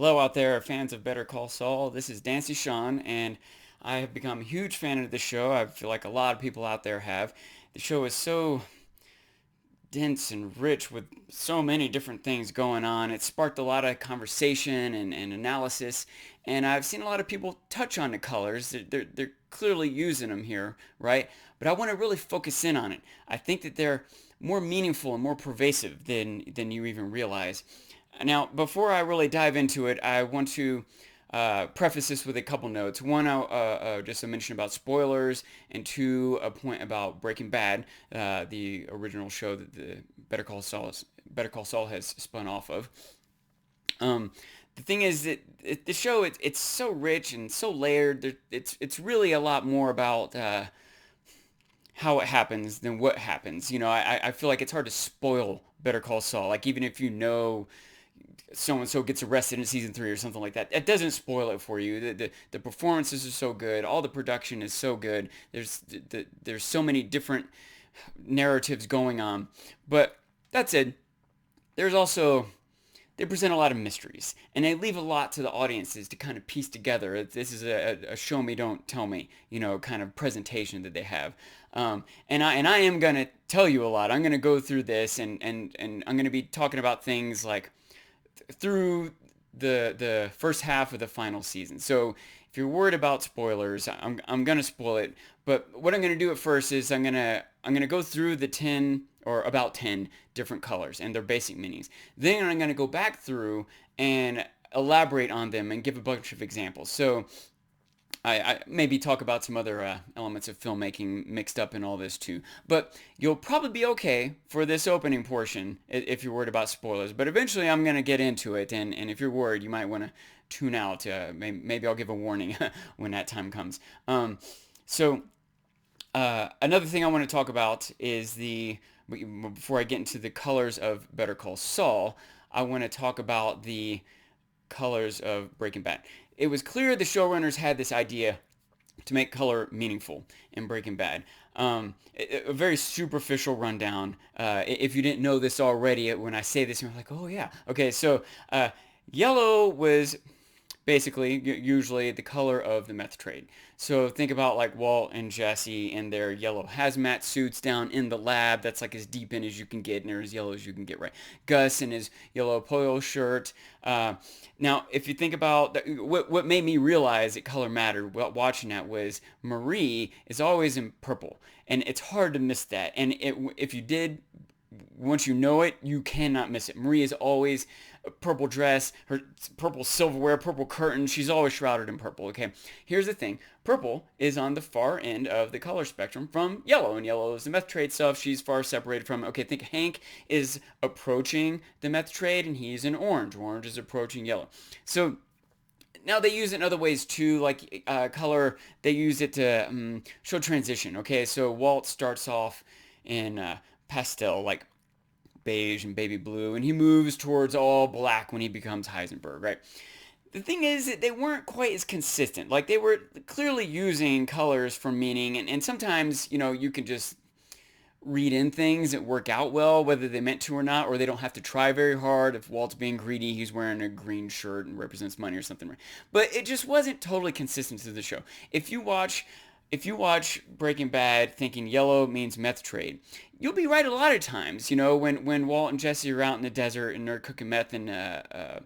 Hello out there, fans of Better Call Saul. This is Dancingsean, and I have become a huge fan of the show. I feel like a lot of people out there have. The show is so dense and rich with so many different things going on. It sparked a lot of conversation and analysis, and I've seen a lot of people touch on the colors. They're clearly using them here, right? But I want to really focus in on it. I think that they're more meaningful and more pervasive than you even realize. Now, before I really dive into it, I want to preface this with a couple notes. One, just a mention about spoilers, and two, a point about Breaking Bad, the original show that the Better Call Saul has spun off of. Um, the thing is that the show it's so rich and so layered. It's really a lot more about how it happens than what happens. I feel like it's hard to spoil Better Call Saul. Like even if you know so and so gets arrested in season 3 or something like that. It doesn't spoil it for you. The performances are so good. All the production is so good. There's so many different narratives going on. But that said, there's also they present a lot of mysteries and they leave a lot to the audiences to kind of piece together. This is a show me don't tell me, kind of presentation that they have. And I am going to tell you a lot. I'm going to go through this and I'm going to be talking about things like through the first half of the final season. So if you're worried about spoilers, I'm gonna spoil it. But what I'm gonna do at first is I'm gonna go through the 10 or about 10 different colors and their basic meanings. Then I'm gonna go back through and elaborate on them and give a bunch of examples. So I maybe talk about some other elements of filmmaking mixed up in all this too. But you'll probably be okay for this opening portion if you're worried about spoilers. But eventually I'm going to get into it. And if you're worried, you might want to tune out. Maybe I'll give a warning when that time comes. Another thing I want to talk about is before I get into the colors of Better Call Saul, I want to talk about the colors of Breaking Bad. It was clear the showrunners had this idea to make color meaningful in Breaking Bad. A very superficial rundown. If you didn't know this already, when I say this, you're like, oh yeah. Okay, so yellow was basically usually the color of the meth trade. So think about like Walt and Jesse in their yellow hazmat suits down in the lab. That's like as deep in as you can get and they're as yellow as you can get, right? Gus in his yellow polo shirt. Now, if you think about what made me realize that color mattered while watching that was Marie is always in purple. And it's hard to miss that. And if you did, once you know it, you cannot miss it. Marie is always a purple dress, her purple silverware, purple curtains. She's always shrouded in purple, okay? Here's the thing. Purple is on the far end of the color spectrum from yellow, and yellow is the meth trade stuff. She's far separated from, okay, think Hank is approaching the meth trade, and he's in orange. Orange is approaching yellow. So now they use it in other ways too, like color. They use it to show transition. Okay, so Walt starts off in pastel, like beige and baby blue, and he moves towards all black when he becomes Heisenberg, right? The thing is that they weren't quite as consistent. Like they were clearly using colors for meaning, and sometimes, you can just read in things that work out well, whether they meant to or not, or they don't have to try very hard. If Walt's being greedy, he's wearing a green shirt and represents money or something. But it just wasn't totally consistent to the show. If you watch Breaking Bad thinking yellow means meth trade, you'll be right a lot of times. When Walt and Jesse are out in the desert and they're cooking meth and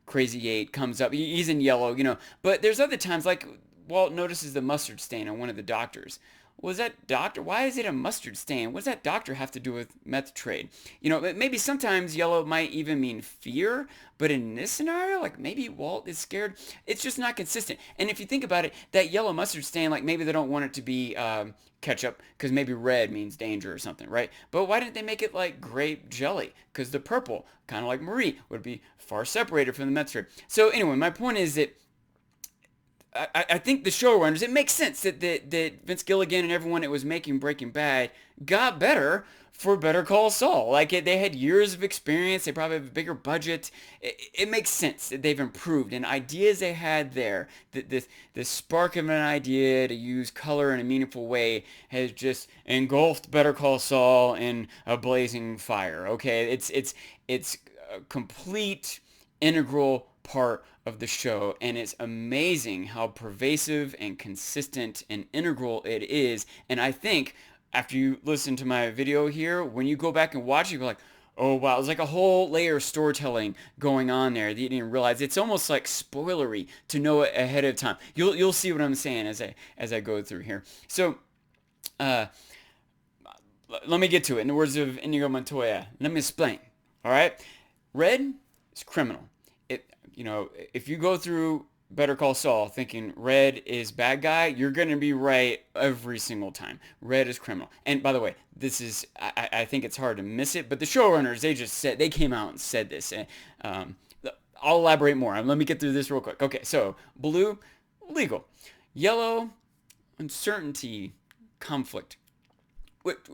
Crazy Eight comes up, he's in yellow. But there's other times like Walt notices the mustard stain on one of the doctors. Was that doctor? Why is it a mustard stain? What does that doctor have to do with meth trade? Maybe sometimes yellow might even mean fear, but in this scenario, like maybe Walt is scared. It's just not consistent. And if you think about it, that yellow mustard stain, like maybe they don't want it to be ketchup because maybe red means danger or something, right? But why didn't they make it like grape jelly? Because the purple, kind of like Marie, would be far separated from the meth trade. So anyway, my point is that I think the showrunners, it makes sense that Vince Gilligan and everyone that was making Breaking Bad got better for Better Call Saul. Like they had years of experience, they probably have a bigger budget. It makes sense that they've improved, and ideas they had there, this spark of an idea to use color in a meaningful way has just engulfed Better Call Saul in a blazing fire. Okay, it's a complete integral part of the show, and it's amazing how pervasive and consistent and integral it is. And I think after you listen to my video here, when you go back and watch it, you're like, oh wow, it's like a whole layer of storytelling going on there that you didn't realize. It's almost like spoilery to know it ahead of time. You'll see what I'm saying as I go through here. So uh, let me get to it. In the words of Inigo Montoya, let me explain. All right, Red is criminal. If you go through Better Call Saul thinking Red is bad guy, you're going to be right every single time. Red is criminal. And by the way, I think it's hard to miss it, but the showrunners, they came out and said this. I'll elaborate more. Let me get through this real quick. Okay, so blue, legal. Yellow, uncertainty, conflict.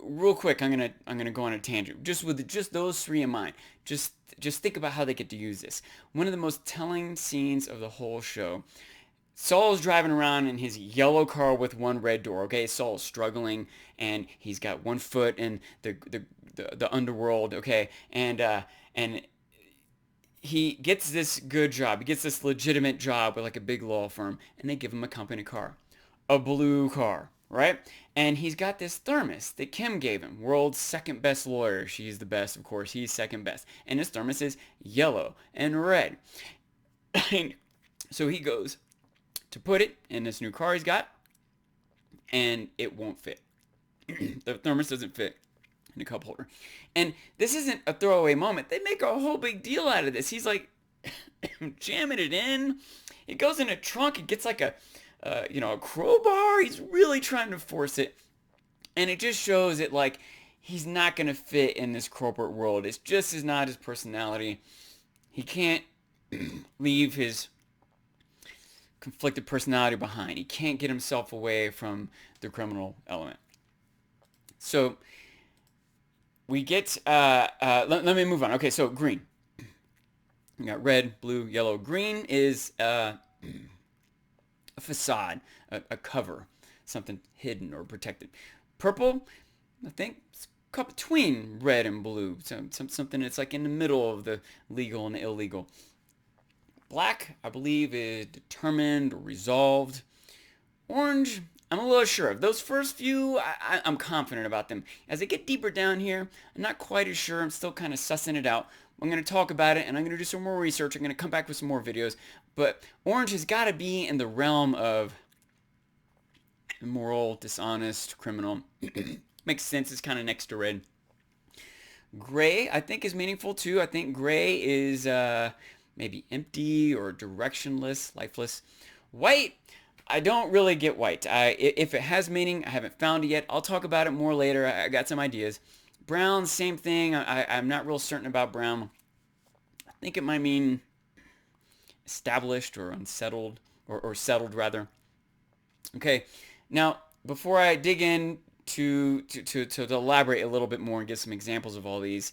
Real quick, I'm gonna go on a tangent. Just with just those three in mind, just think about how they get to use this. One of the most telling scenes of the whole show. Saul's driving around in his yellow car with one red door. Okay, Saul's struggling and he's got one foot in the underworld. Okay, and he gets this good job. He gets this legitimate job with like a big law firm, and they give him a company car, a blue car, right? And he's got this thermos that Kim gave him, world's second best lawyer. She's the best, of course. He's second best. And his thermos is yellow and red. And so he goes to put it in this new car he's got, and it won't fit. The thermos doesn't fit in the cup holder. And this isn't a throwaway moment. They make a whole big deal out of this. He's like jamming it in. It goes in a trunk. It gets like a crowbar. He's really trying to force it. And it just shows it like he's not going to fit in this corporate world. It's just is not his personality. He can't leave his conflicted personality behind. He can't get himself away from the criminal element. So we get, let me move on. Okay, so green. We got red, blue, yellow. Green is a facade, a cover, something hidden or protected. Purple, I think, it's caught between red and blue, something that's like in the middle of the legal and the illegal. Black, I believe, is determined or resolved. Orange, I'm a little sure of. Those first few, I'm confident about them. As I get deeper down here, I'm not quite as sure. I'm still kind of sussing it out. I'm going to talk about it, and I'm going to do some more research. I'm going to come back with some more videos. But orange has got to be in the realm of immoral, dishonest, criminal. Makes sense. It's kind of next to red. Gray, I think, is meaningful too. I think gray is maybe empty or directionless, lifeless. White, I don't really get white. If it has meaning, I haven't found it yet. I'll talk about it more later. I got some ideas. Brown, same thing. I'm not real certain about brown. I think it might mean established or unsettled, or settled rather. Okay, now before I dig in to elaborate a little bit more and give some examples of all these,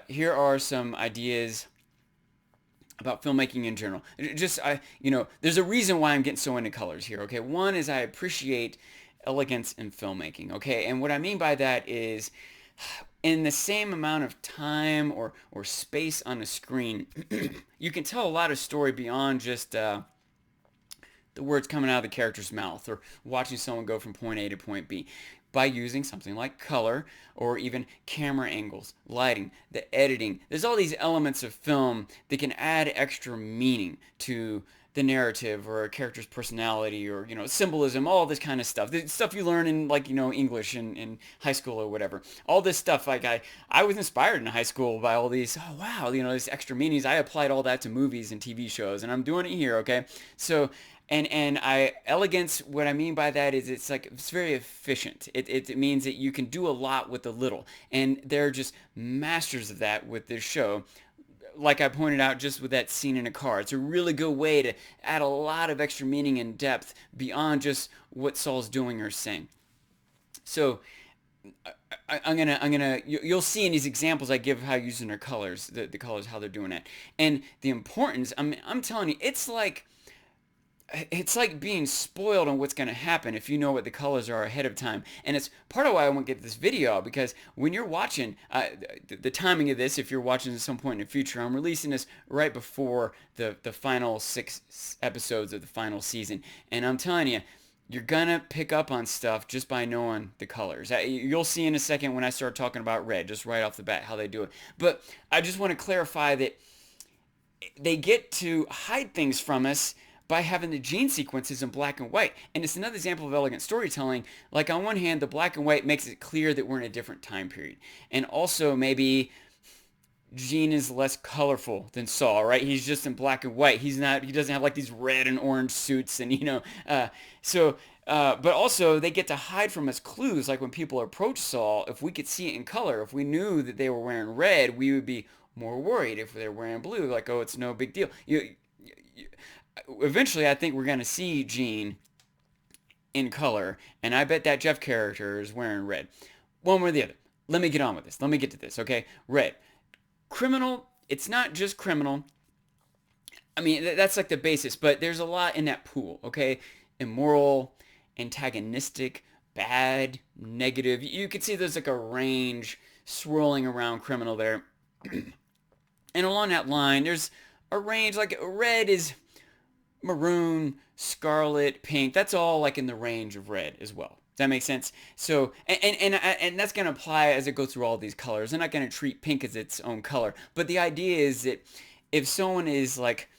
here are some ideas about filmmaking in general. There's a reason why I'm getting so into colors here. Okay, one is I appreciate elegance in filmmaking. Okay, and what I mean by that is, in the same amount of time or space on the screen, you can tell a lot of story beyond just the words coming out of the character's mouth or watching someone go from point A to point B by using something like color or even camera angles, lighting, the editing. There's all these elements of film that can add extra meaning to the narrative or a character's personality or, symbolism, all this kind of stuff. The stuff you learn in, English in high school or whatever. All this stuff, I was inspired in high school by all these, oh wow, these extra meanings. I applied all that to movies and TV shows, and I'm doing it here, okay? So, elegance, what I mean by that is it's very efficient. It means that you can do a lot with a little. And they're just masters of that with this show. Like I pointed out just with that scene in a car. It's a really good way to add a lot of extra meaning and depth beyond just what Saul's doing or saying. So you'll see in these examples I give how using their colors, the colors, how they're doing it. And the importance, I'm telling you, it's like it's like being spoiled on what's going to happen if you know what the colors are ahead of time. And it's part of why I want to get this video out, because when you're watching, the timing of this, if you're watching at some point in the future, I'm releasing this right before the final 6 episodes of the final season. And I'm telling you, you're gonna pick up on stuff just by knowing the colors. You'll see in a second when I start talking about red, just right off the bat, how they do it. But I just want to clarify that they get to hide things from us by having the gene sequences in black and white. And it's another example of elegant storytelling. Like, on one hand, the black and white makes it clear that we're in a different time period. And also, maybe Gene is less colorful than Saul, right? He's just in black and white. He doesn't have like these red and orange suits, and but also they get to hide from us clues. Like when people approach Saul, if we could see it in color, if we knew that they were wearing red, we would be more worried. If they're wearing blue, like, oh, it's no big deal. Eventually, I think we're gonna see Gene in color, and I bet that Jeff character is wearing red. One way or the other. Let me get on with this. Let me get to this, okay? Red. Criminal, it's not just criminal. I mean, that's like the basis, but there's a lot in that pool, okay? Immoral, antagonistic, bad, negative. You can see there's like a range swirling around criminal there. And along that line, there's a range, like red is maroon, scarlet, pink. That's all like in the range of red as well. Does that make sense? So, and that's going to apply as it goes through all these colors. I'm not going to treat pink as its own color. But the idea is that if someone is like,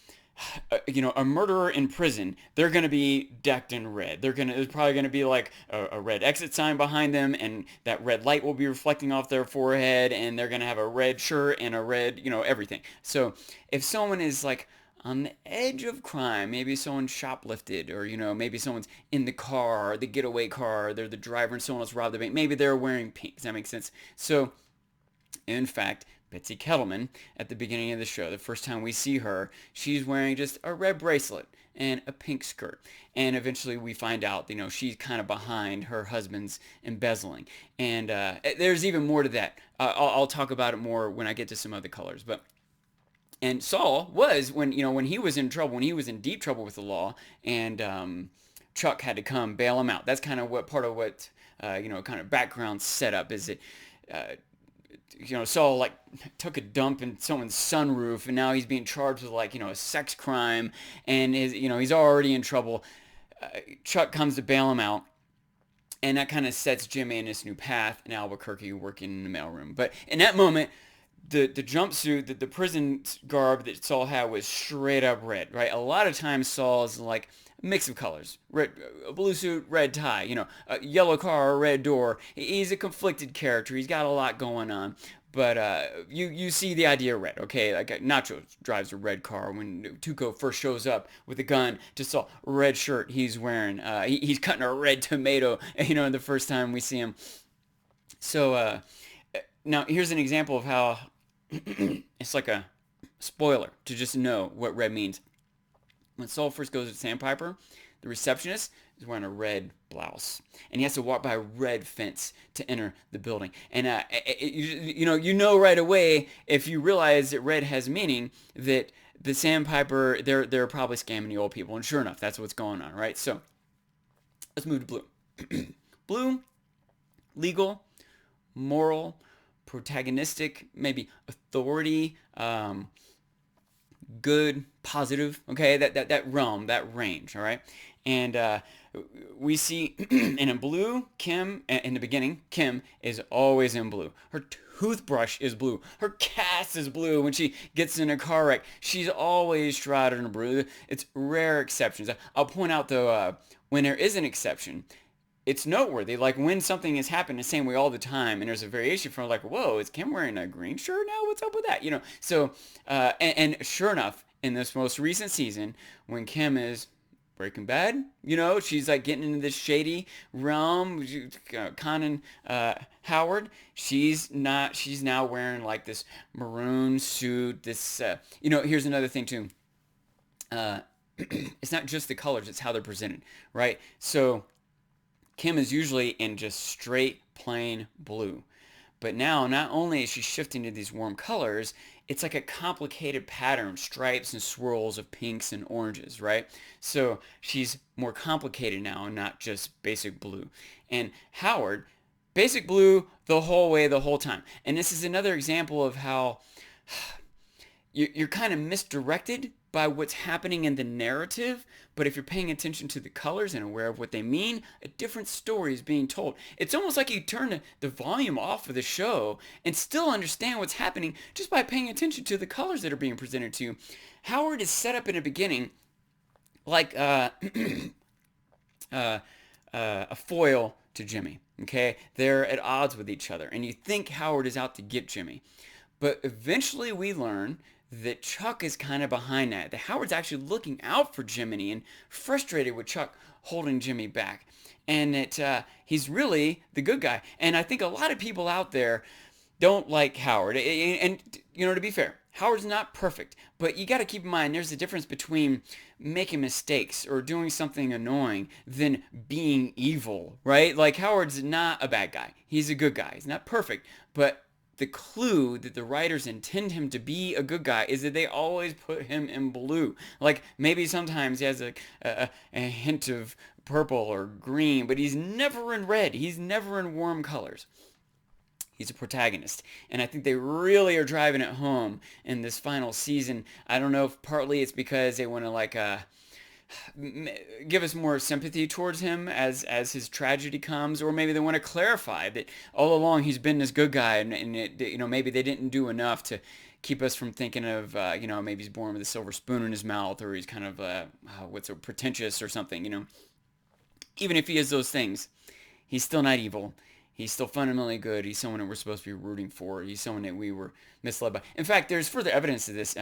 a murderer in prison, they're going to be decked in red. There's probably going to be like a red exit sign behind them, and that red light will be reflecting off their forehead, and they're going to have a red shirt and a red, everything. So if someone is like on the edge of crime, maybe someone shoplifted, or maybe someone's in the car, the getaway car, they're the driver and someone else robbed the bank, maybe they're wearing pink. Does that make sense? So in fact, Betsy Kettleman, at the beginning of the show, the first time we see her, she's wearing just a red bracelet and a pink skirt. And eventually we find out, she's kind of behind her husband's embezzling. And there's even more to that. I'll talk about it more when I get to some other colors. And Saul was, when he was in trouble, when he was in deep trouble with the law, and Chuck had to come bail him out. That's kind of part of what kind of background setup is that Saul like took a dump in someone's sunroof, and now he's being charged with like a sex crime, and he's already in trouble. Chuck comes to bail him out, and that kind of sets Jimmy in this new path in Albuquerque, working in the mailroom. But in that moment, the jumpsuit, the prison garb that Saul had was straight up red, right? A lot of times Saul is like a mix of colors. Red, a blue suit, red tie, a yellow car, a red door. He's a conflicted character. He's got a lot going on. But you see the idea of red, okay? Like Nacho drives a red car when Tuco first shows up with a gun to Saul. Red shirt he's wearing. He's cutting a red tomato, the first time we see him. So now here's an example of how it's like a spoiler to just know what red means. When Saul first goes to Sandpiper, the receptionist is wearing a red blouse, and he has to walk by a red fence to enter the building. And you know right away, if you realize that red has meaning, that the Sandpiper, they're probably scamming the old people. And sure enough, that's what's going on, right? So let's move to blue. Blue, legal, moral, protagonistic, maybe authority, good, positive, okay, that realm, that range, all right? And we see, and in blue, Kim, in the beginning, Kim is always in blue. Her toothbrush is blue. Her cast is blue. When she gets in a car wreck, she's always shrouded in blue. It's rare exceptions. I'll point out, though, when there is an exception, it's noteworthy. Like when something has happened the same way all the time, and there's a variation from like, whoa, is Kim wearing a green shirt now? What's up with that? So, and sure enough, in this most recent season, when Kim is Breaking Bad, she's like getting into this shady realm, conning Howard. She's now wearing like this maroon suit. This, here's another thing too. It's not just the colors, it's how they're presented, right? So Kim is usually in just straight plain blue. But now, not only is she shifting to these warm colors, it's like a complicated pattern, stripes and swirls of pinks and oranges, right? So she's more complicated now and not just basic blue. And Howard, basic blue the whole way, the whole time. And this is another example of how you're kind of misdirected by what's happening in the narrative, but if you're paying attention to the colors and aware of what they mean, a different story is being told. It's almost like you turn the volume off of the show and still understand what's happening just by paying attention to the colors that are being presented to you. Howard is set up in the beginning like uh, a foil to Jimmy. Okay, they're at odds with each other, and you think Howard is out to get Jimmy, but eventually we learn that Chuck is kind of behind that. That Howard's actually looking out for Jiminy and frustrated with Chuck holding Jimmy back, and that he's really the good guy. And I think a lot of people out there don't like Howard. And you know, to be fair, Howard's not perfect, but you got to keep in mind there's a difference between making mistakes or doing something annoying than being evil, right? Like Howard's not a bad guy. He's a good guy. He's not perfect, but the clue that the writers intend him to be a good guy is that they always put him in blue. Like maybe sometimes he has a hint of purple or green, but he's never in red. He's never in warm colors. He's a protagonist. And I think they really are driving it home in this final season. I don't know if partly it's because they want to like give us more sympathy towards him as his tragedy comes, or maybe they want to clarify that all along he's been this good guy, and maybe they didn't do enough to keep us from thinking of maybe he's born with a silver spoon in his mouth, or he's kind of what's a pretentious or something. Even if he is those things, he's still not evil. He's still fundamentally good. He's someone that we're supposed to be rooting for. He's someone that we were misled by. In fact, there's further evidence of this.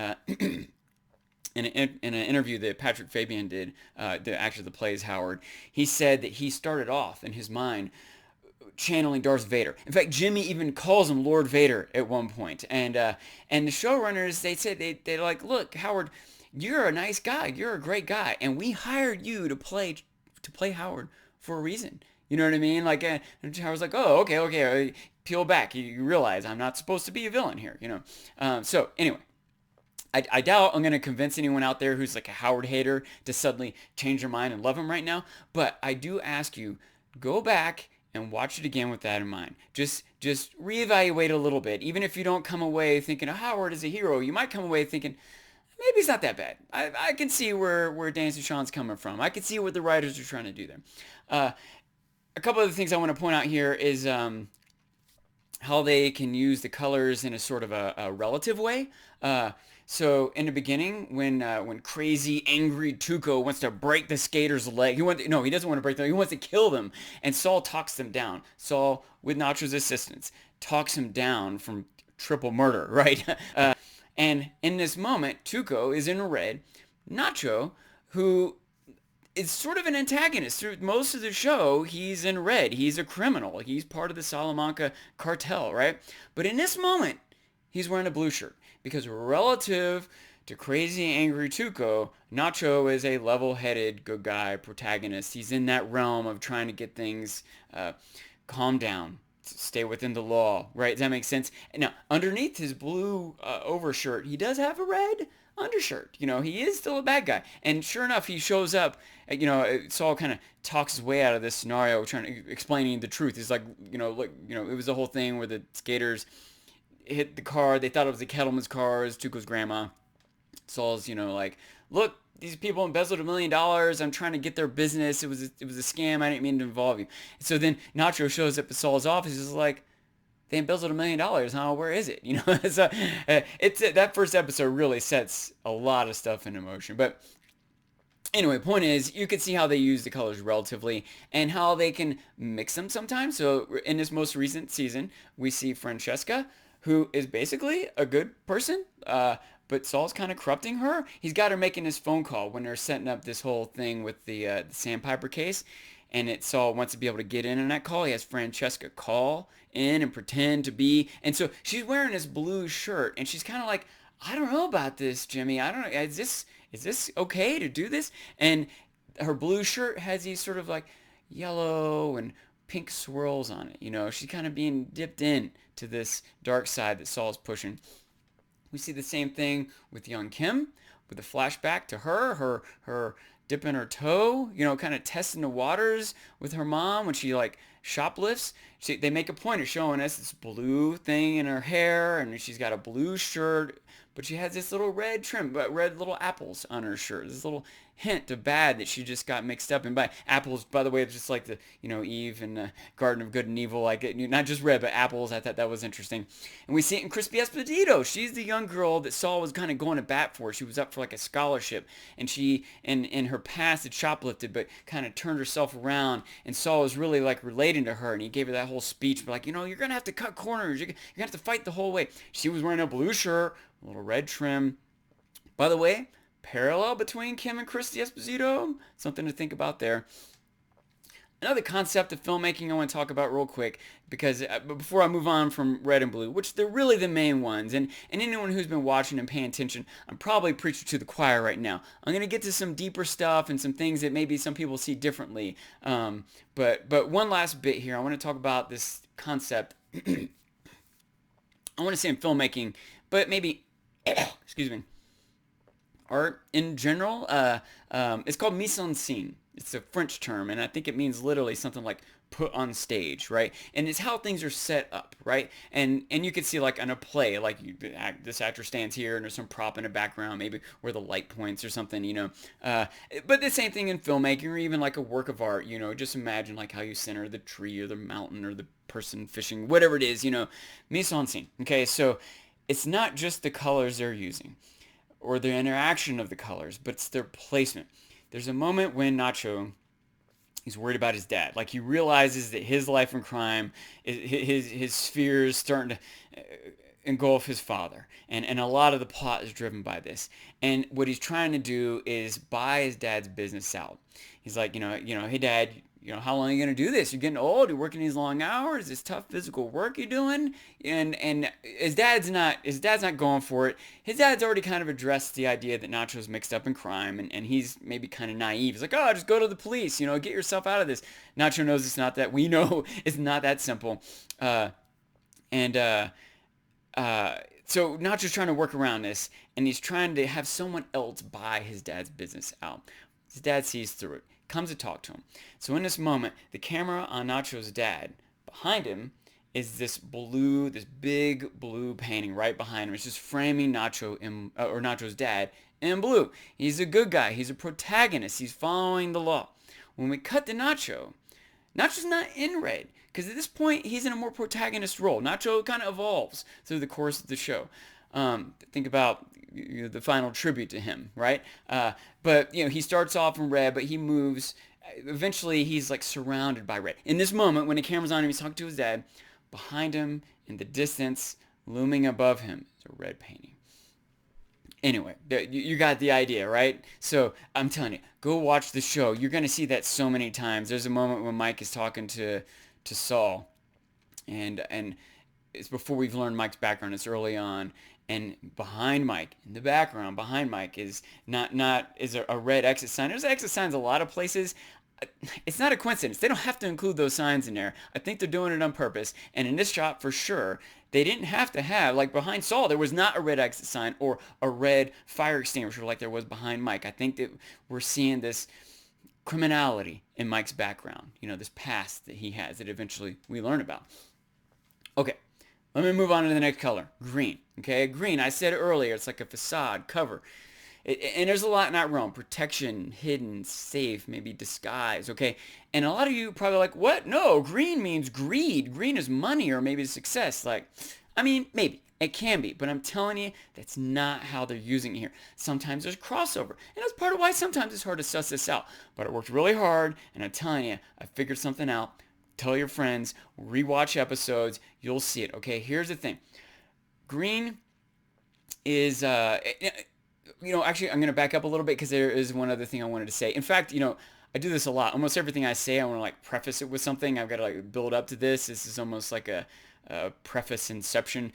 In an interview that Patrick Fabian did, the actor that plays Howard, he said that he started off in his mind channeling Darth Vader. In fact, Jimmy even calls him Lord Vader at one point. And the showrunners, they said they're like, look, Howard, you're a nice guy. You're a great guy, and we hired you to play Howard for a reason. You know what I mean? Like, and Howard's like, oh, okay, peel back. You realize I'm not supposed to be a villain here, So anyway. I doubt I'm going to convince anyone out there who's like a Howard hater to suddenly change their mind and love him right now. But I do ask you, go back and watch it again with that in mind. Just reevaluate a little bit. Even if you don't come away thinking, oh, Howard is a hero, you might come away thinking, maybe it's not that bad. I can see where Dancingsean's coming from. I can see what the writers are trying to do there. A couple of the things I want to point out here is how they can use the colors in a sort of a relative way. So in the beginning, when crazy, angry Tuco wants to break the skater's leg, he doesn't want to break them. He wants to kill them, and Saul talks them down. Saul, with Nacho's assistance, talks him down from triple murder, right? And in this moment, Tuco is in red. Nacho, who is sort of an antagonist through most of the show, he's in red. He's a criminal. He's part of the Salamanca cartel, right? But in this moment, he's wearing a blue shirt. Because relative to crazy, angry Tuco, Nacho is a level-headed, good guy, protagonist. He's in that realm of trying to get things calm down, stay within the law, right? Does that make sense? Now, underneath his blue overshirt, he does have a red undershirt. He is still a bad guy. And sure enough, he shows up. Saul kind of talks his way out of this scenario, explaining the truth. He's like, it was the whole thing where the skaters hit the car. They thought it was the Kettleman's car. It was Tuco's grandma. Saul's, like, look, these people embezzled $1 million. I'm trying to get their business. It was a scam. I didn't mean to involve you. So then Nacho shows up at Saul's office. He's like, they embezzled $1 million. Huh? Where is it? So that first episode really sets a lot of stuff into motion. But anyway, point is, you can see how they use the colors relatively and how they can mix them sometimes. So in this most recent season, we see Francesca, who is basically a good person, but Saul's kind of corrupting her. He's got her making this phone call when they're setting up this whole thing with the Sandpiper case, and Saul wants to be able to get in on that call. He has Francesca call in and pretend to be, and so she's wearing this blue shirt, and she's kind of like, I don't know about this, Jimmy. I don't know. Is this okay to do this? And her blue shirt has these sort of like yellow and pink swirls on it. She's kind of being dipped in to this dark side that Saul's pushing. We see the same thing with young Kim, with a flashback to her dipping her toe, kind of testing the waters with her mom when she like shoplifts. They make a point of showing us this blue thing in her hair, and she's got a blue shirt, but she has this little red trim, but red little apples on her shirt. This little hint of bad that she just got mixed up in. By apples, by the way, it's just like the Eve in the Garden of Good and Evil, like not just red but apples. I thought that was interesting. And we see it in Crispy Esposito. She's the young girl that Saul was kind of going to bat for. She was up for like a scholarship, and she in her past had shoplifted, but kind of turned herself around. And Saul was really like relating to her, and he gave her that whole speech, but like, you're gonna have to cut corners. You're gonna have to fight the whole way. She was wearing a blue shirt, a little red trim. By the way, parallel between Kim and Christy Esposito, something to think about there. Another concept of filmmaking I want to talk about real quick, because before I move on from red and blue, which they're really the main ones, and anyone who's been watching and paying attention, I'm probably preaching to the choir right now. I'm going to get to some deeper stuff and some things that maybe some people see differently. But one last bit here, I want to talk about this concept. I want to say in filmmaking, but maybe, excuse me, art in general. It's called mise en scène. It's a French term, and I think it means literally something like put on stage, right? And it's how things are set up, right? And you can see like in a play, like this actor stands here and there's some prop in the background, maybe where the light points or something. But the same thing in filmmaking or even like a work of art, just imagine like how you center the tree or the mountain or the person fishing, whatever it is, mise en scène. Okay, so it's not just the colors they're using or the interaction of the colors, but it's their placement. There's a moment when Nacho, he's worried about his dad. Like he realizes that his life in crime, his sphere is starting to engulf his father. And a lot of the plot is driven by this. And what he's trying to do is buy his dad's business out. He's like, hey dad, how long are you going to do this? You're getting old. You're working these long hours. This tough physical work you're doing. And his dad's not going for it. His dad's already kind of addressed the idea that Nacho's mixed up in crime, and he's maybe kind of naive. He's like, oh, just go to the police. Get yourself out of this. Nacho knows it's not that. We know it's not that simple. So Nacho's trying to work around this, and he's trying to have someone else buy his dad's business out. His dad sees through it, comes to talk to him. So in this moment, the camera on Nacho's dad, behind him is this big blue painting right behind him. It's just framing Nacho's dad in blue. He's a good guy. He's a protagonist. He's following the law. When we cut to Nacho's not in red, because at this point he's in a more protagonist role. Nacho kind of evolves through the course of the show. Think about the final tribute to him, right? But he starts off in red, but he moves. Eventually, he's like surrounded by red. In this moment, when the camera's on him, he's talking to his dad. Behind him, in the distance, looming above him, is a red painting. Anyway, you got the idea, right? So I'm telling you, go watch the show. You're gonna see that so many times. There's a moment when Mike is talking to Saul, and it's before we've learned Mike's background. It's early on. And behind Mike, in the background, behind Mike is a red exit sign. There's exit signs a lot of places. It's not a coincidence. They don't have to include those signs in there. I think they're doing it on purpose. And in this shot, for sure, they didn't have to have, like behind Saul, there was not a red exit sign or a red fire extinguisher like there was behind Mike. I think that we're seeing this criminality in Mike's background. This past that he has that eventually we learn about. Okay. Let me move on to the next color, green. Okay, green, I said earlier, it's like a facade, cover. And there's a lot in that realm. Protection, hidden, safe, maybe disguise, okay? And a lot of you probably like, what? No, green means greed. Green is money or maybe success. Maybe. It can be, but I'm telling you, that's not how they're using it here. Sometimes there's crossover, and that's part of why sometimes it's hard to suss this out. But I worked really hard, and I'm telling you, I figured something out. Tell your friends, rewatch episodes, you'll see it. Okay, here's the thing. Green is, actually, I'm going to back up a little bit because there is one other thing I wanted to say. In fact, I do this a lot. Almost everything I say, I want to like preface it with something. I've got to like build up to this. This is almost like a preface inception.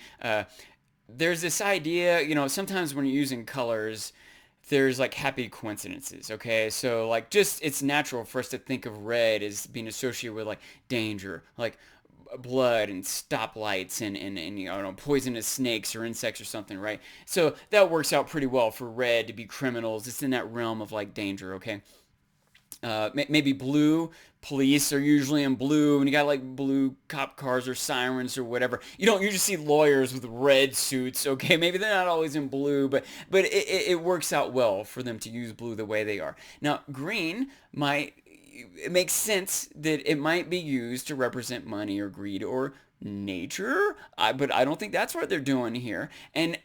There's this idea, sometimes when you're using colors, there's like happy coincidences, okay? So like it's natural for us to think of red as being associated with like danger, like blood and stoplights and poisonous snakes or insects or something, right? So that works out pretty well for red to be criminals. It's in that realm of like danger, okay? Maybe blue. Police are usually in blue, and you got like blue cop cars or sirens or whatever. You don't usually see lawyers with red suits. Okay, maybe they're not always in blue, but it works out well for them to use blue the way they are. Now, green might it makes sense that it might be used to represent money or greed or nature, but I don't think that's what they're doing here. And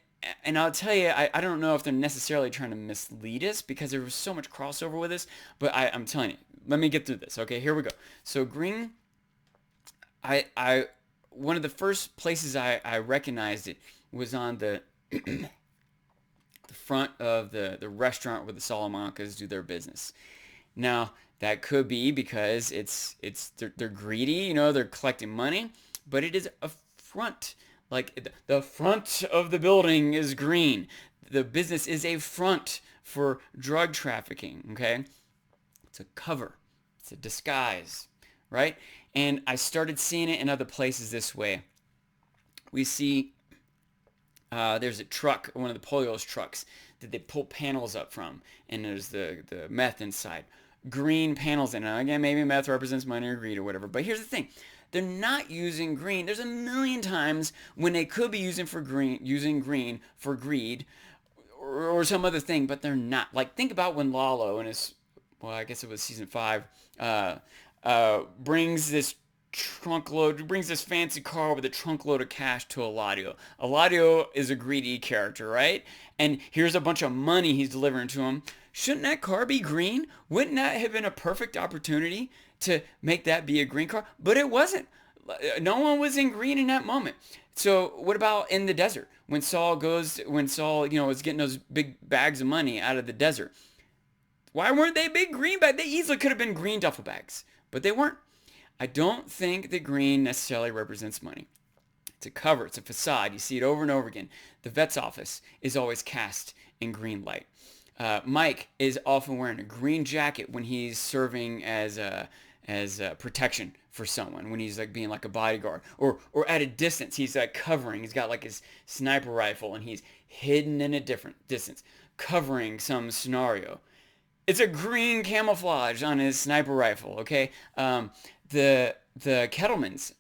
I'll tell you, I don't know if they're necessarily trying to mislead us because there was so much crossover with this, but I'm telling you, let me get through this. Okay, here we go. So green, I one of the first places I recognized it was on the the front of the restaurant where the Salamancas do their business. Now, that could be because they're greedy, they're collecting money, but it is a front. Like the front of the building is green. The business is a front for drug trafficking, okay? It's a cover. It's a disguise, right? And I started seeing it in other places this way. We see there's a truck, one of the Polio's trucks, that they pull panels up from, and there's the meth inside. Green panels in it. Again, maybe meth represents money or greed or whatever. But here's the thing. They're not using green. There's a million times when they could be using green for greed or some other thing, but they're not. Like, think about when Lalo in his, well, I guess it was season 5, brings this fancy car with a trunk load of cash to Eladio. Eladio is a greedy character, right? And here's a bunch of money he's delivering to him. Shouldn't that car be green? Wouldn't that have been a perfect opportunity to make that be a green car? But it wasn't. No one was in green in that moment. So what about in the desert? When Saul, is getting those big bags of money out of the desert. Why weren't they big green bags? They easily could have been green duffel bags, but they weren't. I don't think that green necessarily represents money. It's a cover. It's a facade. You see it over and over again. The vet's office is always cast in green light. Mike is often wearing a green jacket when he's serving as protection for someone, when he's like being like a bodyguard, or at a distance he's like covering. He's got like his sniper rifle and he's hidden in a different distance, covering some scenario. It's a green camouflage on his sniper rifle. Okay, the Kettlemans,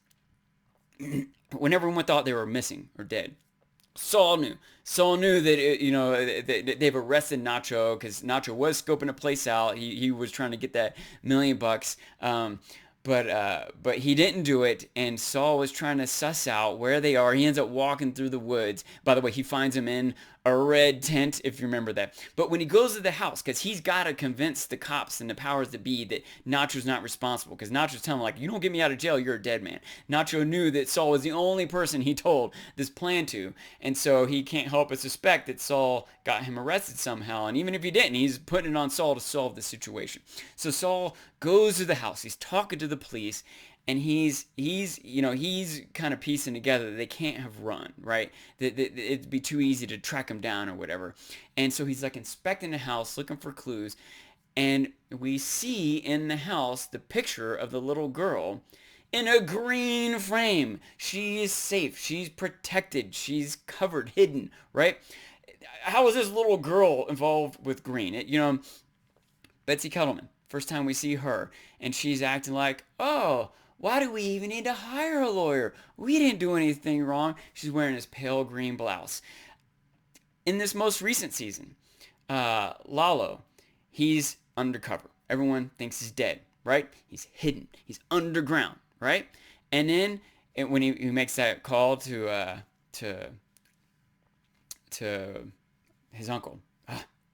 when everyone thought they were missing or dead, Saul knew. Saul knew that they've arrested Nacho because Nacho was scoping a place out. He was trying to get that $1 million. But he didn't do it, and Saul was trying to suss out where they are. He ends up walking through the woods. By the way, he finds him in a red tent, if you remember that. But when he goes to the house, because he's got to convince the cops and the powers that be that Nacho's not responsible, because Nacho's telling him, like, you don't get me out of jail, you're a dead man. Nacho knew that Saul was the only person he told this plan to, and so he can't help but suspect that Saul got him arrested somehow, and even if he didn't, he's putting it on Saul to solve the situation. So Saul goes to the house, he's talking to the police, and he's kind of piecing together that they can't have run, right? That it'd be too easy to track him down or whatever. And so he's like inspecting the house, looking for clues, and we see in the house the picture of the little girl in a green frame. She is safe, she's protected, she's covered, hidden, right? How is this little girl involved with green? Betsy Kettleman, first time we see her, and she's acting like, oh, why do we even need to hire a lawyer? We didn't do anything wrong. She's wearing this pale green blouse. In this most recent season, Lalo, he's undercover. Everyone thinks he's dead, right? He's hidden. He's underground, right? And then when he makes that call to his uncle,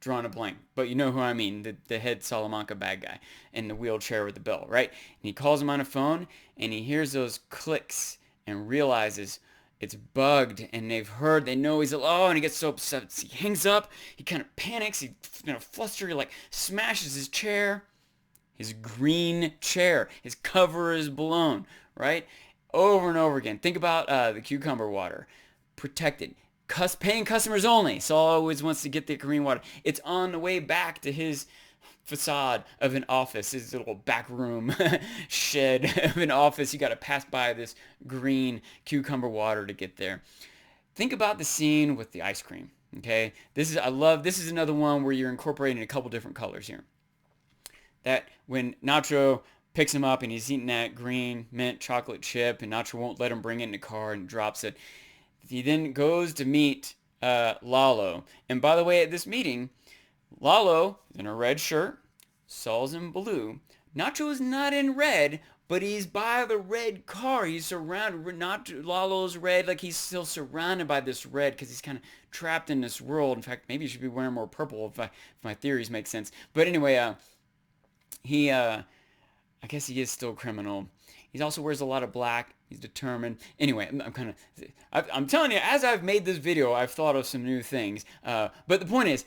drawing a blank, but you know who I mean, the head Salamanca bad guy in the wheelchair with the belt, right? And he calls him on a phone, and he hears those clicks and realizes it's bugged, and they know he's, and he gets so upset. He hangs up, he kind of panics, he flustered, he like smashes his chair, his green chair, his cover is blown, right? Over and over again. Think about the cucumber water, protected. Paying customers only. Saul always wants to get the green water. It's on the way back to his facade of an office, this little back room shed of an office. You got to pass by this green cucumber water to get there. Think about the scene with the ice cream. Okay, this is another one where you're incorporating a couple different colors here. That when Nacho picks him up and he's eating that green mint chocolate chip, and Nacho won't let him bring it in the car and drops it. He then goes to meet Lalo. And by the way, at this meeting, Lalo is in a red shirt, Saul's in blue. Nacho is not in red, but he's by the red car. He's surrounded, not Lalo's red, like he's still surrounded by this red because he's kind of trapped in this world. In fact, maybe he should be wearing more purple if my theories make sense. But anyway, I guess he is still a criminal. He also wears a lot of black. He's determined. Anyway, I'm telling you, as I've made this video, I've thought of some new things. But the point is,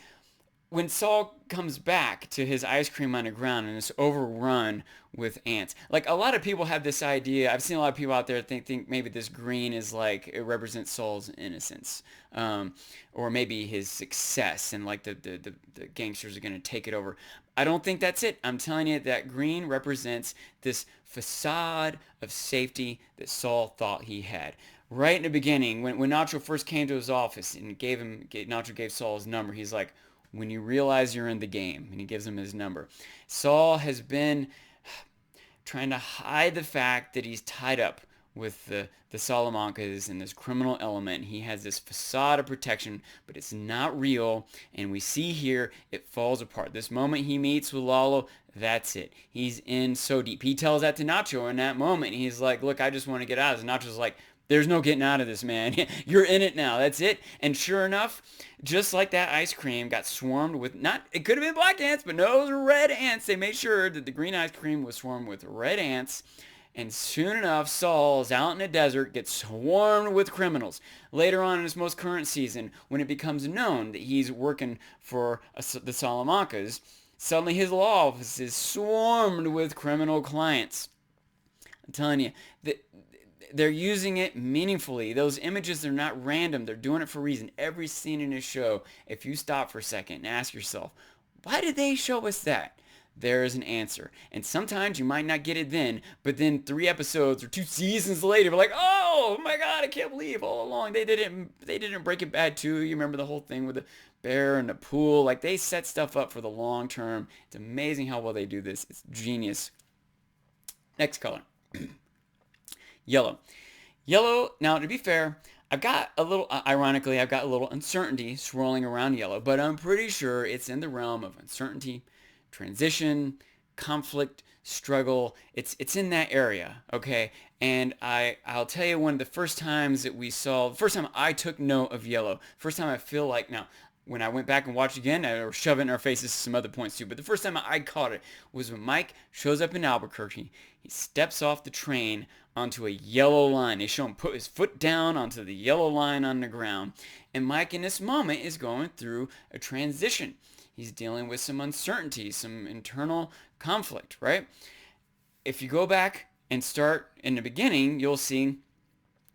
when Saul comes back to his ice cream on the ground and it's overrun with ants, like a lot of people have this idea. I've seen a lot of people out there think maybe this green is like it represents Saul's innocence, or maybe his success, and like the gangsters are gonna take it over. I don't think that's it. I'm telling you that green represents this facade of safety that Saul thought he had. Right in the beginning, when Nacho first came to his office and Nacho gave Saul his number, he's like, when you realize you're in the game, and he gives him his number. Saul has been trying to hide the fact that he's tied up with the Salamancas and this criminal element. He has this facade of protection, but it's not real, and we see here it falls apart. This moment he meets with Lalo, that's it. He's in so deep. He tells that to Nacho in that moment. He's like, look, I just want to get out of this. Nacho's like, there's no getting out of this, man. You're in it now. That's it. And sure enough, just like that ice cream got swarmed with, it could have been black ants, but no, it was red ants. They made sure that the green ice cream was swarmed with red ants. And soon enough, Saul's out in the desert, gets swarmed with criminals. Later on in his most current season, when it becomes known that he's working for the Salamancas, suddenly his law office is swarmed with criminal clients. I'm telling you, they're using it meaningfully. Those images, they're not random. They're doing it for a reason. Every scene in this show, if you stop for a second and ask yourself, why did they show us that? There is an answer. And sometimes you might not get it then, but then 3 episodes or 2 seasons later, we're like, oh my God, I can't believe all along they didn't Breaking Bad 2. You remember the whole thing with the bear and the pool? Like, they set stuff up for the long term. It's amazing how well they do this. It's genius. Next color. Yellow. Yellow, now to be fair, ironically, I've got a little uncertainty swirling around yellow, but I'm pretty sure it's in the realm of uncertainty, transition, conflict, struggle. It's in that area, okay? And I'll tell you, one of the first times the first time I took note of yellow, first time I feel like, now, when I went back and watched again, I was shoving in our faces some other points too, but the first time I caught it was when Mike shows up in Albuquerque. He steps off the train onto a yellow line. They show him put his foot down onto the yellow line on the ground. And Mike in this moment is going through a transition. He's dealing with some uncertainty, some internal conflict, right? If you go back and start in the beginning, you'll see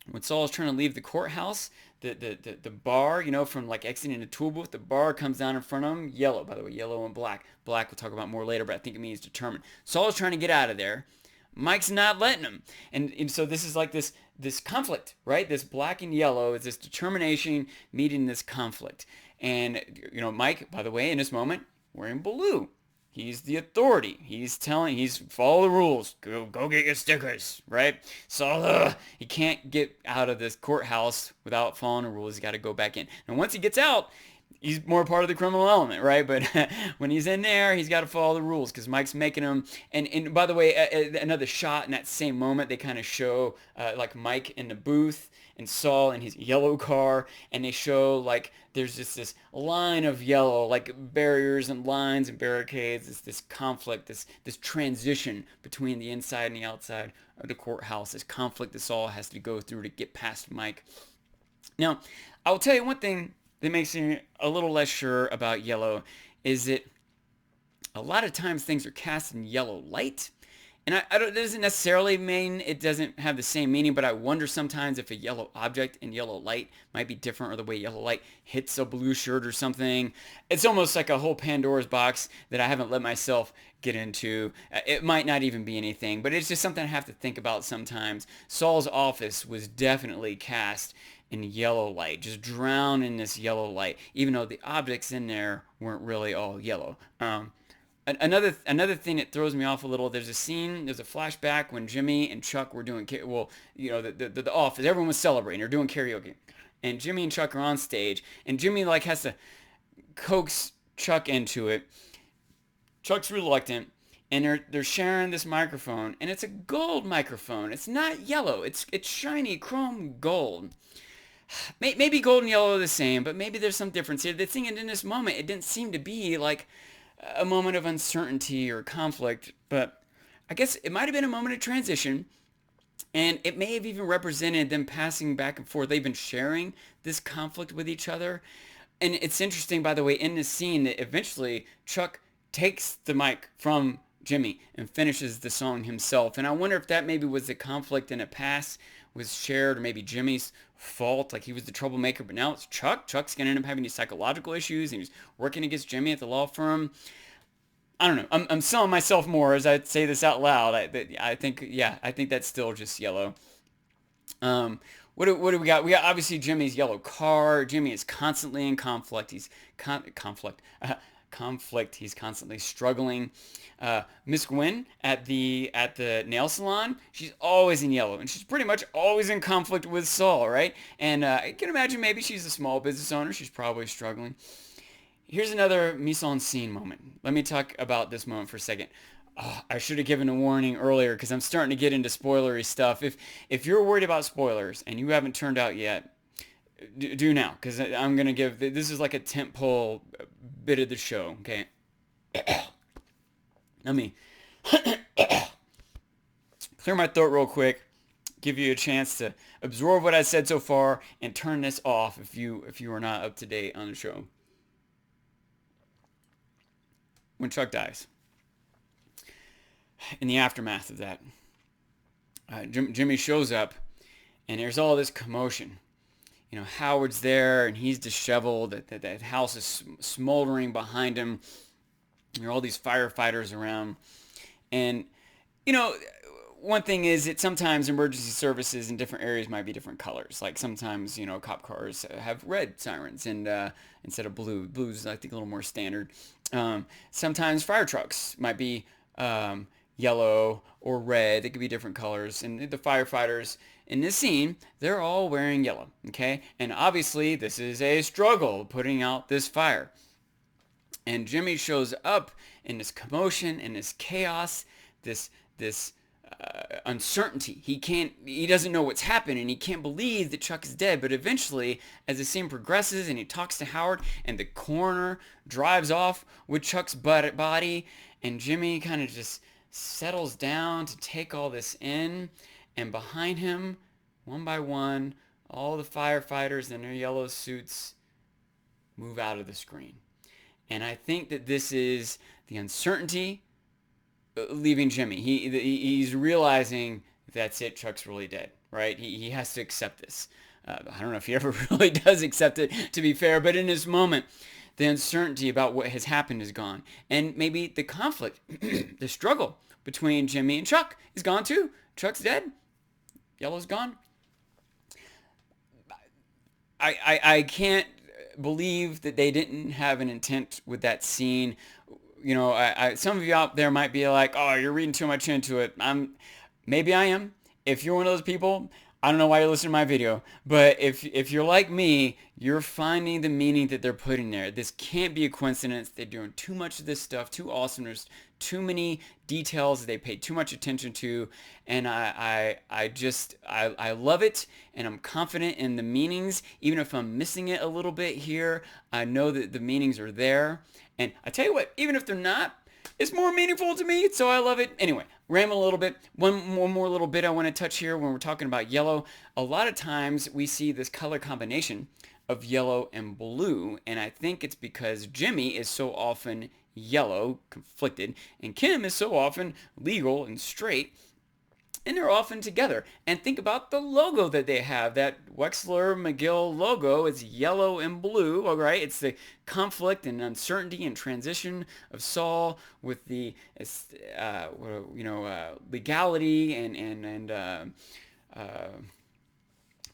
when Saul is trying to leave the courthouse, the bar, from like exiting the tool booth, the bar comes down in front of him, yellow, by the way, yellow and black. Black we'll talk about more later, but I think it means determined. Saul is trying to get out of there. Mike's not letting him. And so this is like this conflict, right? This black and yellow is this determination meeting this conflict. And, Mike, by the way, in this moment, wearing blue. He's the authority. He's follow the rules. Go get your stickers, right? So he can't get out of this courthouse without following the rules. He's got to go back in. And once he gets out, he's more part of the criminal element, right? But when he's in there, he's got to follow the rules because Mike's making him. And by the way, another shot in that same moment, they kind of show like Mike in the booth and Saul in his yellow car, and they show like there's just this line of yellow, like barriers and lines and barricades. This conflict, this transition between the inside and the outside of the courthouse. This conflict that Saul has to go through to get past Mike. Now, I'll tell you one thing that makes me a little less sure about yellow is that a lot of times things are cast in yellow light, And I don't, it doesn't necessarily mean it doesn't have the same meaning, but I wonder sometimes if a yellow object and yellow light might be different, or the way yellow light hits a blue shirt or something. It's almost like a whole Pandora's box that I haven't let myself get into. It might not even be anything, but it's just something I have to think about sometimes. Saul's office was definitely cast in yellow light, just drowned in this yellow light, even though the objects in there weren't really all yellow. Another thing that throws me off a little. There's a flashback when Jimmy and Chuck were doing, well, the office. Everyone was celebrating. They're doing karaoke, and Jimmy and Chuck are on stage, and Jimmy like has to coax Chuck into it. Chuck's reluctant, and they're sharing this microphone, and it's a gold microphone. It's not yellow. It's shiny chrome gold. Maybe gold and yellow are the same, but maybe there's some difference here. The thing in this moment, it didn't seem to be like a moment of uncertainty or conflict, but I guess it might have been a moment of transition, and it may have even represented them passing back and forth. They've been sharing this conflict with each other. And it's interesting, by the way, in this scene that eventually Chuck takes the mic from Jimmy and finishes the song himself. And I wonder if that maybe was the conflict in a past was shared, or maybe Jimmy's fault, like he was the troublemaker, but now it's Chuck. Chuck's going to end up having these psychological issues, and he's working against Jimmy at the law firm. I don't know. I'm selling myself more as I say this out loud. I think, yeah, I think that's still just yellow. What do we got? We got obviously Jimmy's yellow car. Jimmy is constantly in conflict. Conflict. He's constantly struggling. Miss Gwen at the nail salon, she's always in yellow, and she's pretty much always in conflict with Saul, right? And I can imagine maybe she's a small business owner. She's probably struggling. Here's another mise-en-scene moment. Let me talk about this moment for a second. Oh, I should have given a warning earlier because I'm starting to get into spoilery stuff. If you're worried about spoilers and you haven't turned out yet, do now, because I'm going to give, this is like a tentpole bit of the show, okay? Let me clear my throat real quick, give you a chance to absorb what I said so far, and turn this off if you are not up to date on the show. When Chuck dies, in the aftermath of that, Jimmy shows up, and there's all this commotion. Howard's there, and he's disheveled. That house is smoldering behind him. There are all these firefighters around. And, one thing is that sometimes emergency services in different areas might be different colors. Like sometimes, cop cars have red sirens and instead of blue. Blue's, I think, a little more standard. Sometimes fire trucks might be yellow or red. They could be different colors. And the firefighters in this scene, they're all wearing yellow, okay? And obviously, this is a struggle putting out this fire. And Jimmy shows up in this commotion, in this chaos, this uncertainty. He doesn't know what's happening. He can't believe that Chuck is dead. But eventually, as the scene progresses and he talks to Howard, and the coroner drives off with Chuck's body, and Jimmy kind of just settles down to take all this in, and behind him, one by one, all the firefighters in their yellow suits move out of the screen. And I think that this is the uncertainty leaving Jimmy. He's realizing that's it. Chuck's really dead, right? He has to accept this. I don't know if he ever really does accept it, to be fair, but in this moment, the uncertainty about what has happened is gone. And maybe the conflict, the struggle between Jimmy and Chuck is gone too. Chuck's dead. Yellow's gone. I can't believe that they didn't have an intent with that scene. Some of you out there might be like, oh, you're reading too much into it. Maybe I am. If you're one of those people, I don't know why you're listening to my video, but if you're like me, you're finding the meaning that they're putting there. This can't be a coincidence. They're doing too much of this stuff, too awesome. There's too many details that they pay too much attention to, and I love it, and I'm confident in the meanings. Even if I'm missing it a little bit here, I know that the meanings are there. And I tell you what, even if they're not, it's more meaningful to me, so I love it. Anyway, ramble a little bit. One more little bit I want to touch here when we're talking about yellow. A lot of times we see this color combination of yellow and blue, and I think it's because Jimmy is so often yellow, conflicted, and Kim is so often legal and straight, and they're often together. And think about the logo that they have. That Wexler McGill logo is yellow and blue, all right? It's the conflict and uncertainty and transition of Saul with the, legality and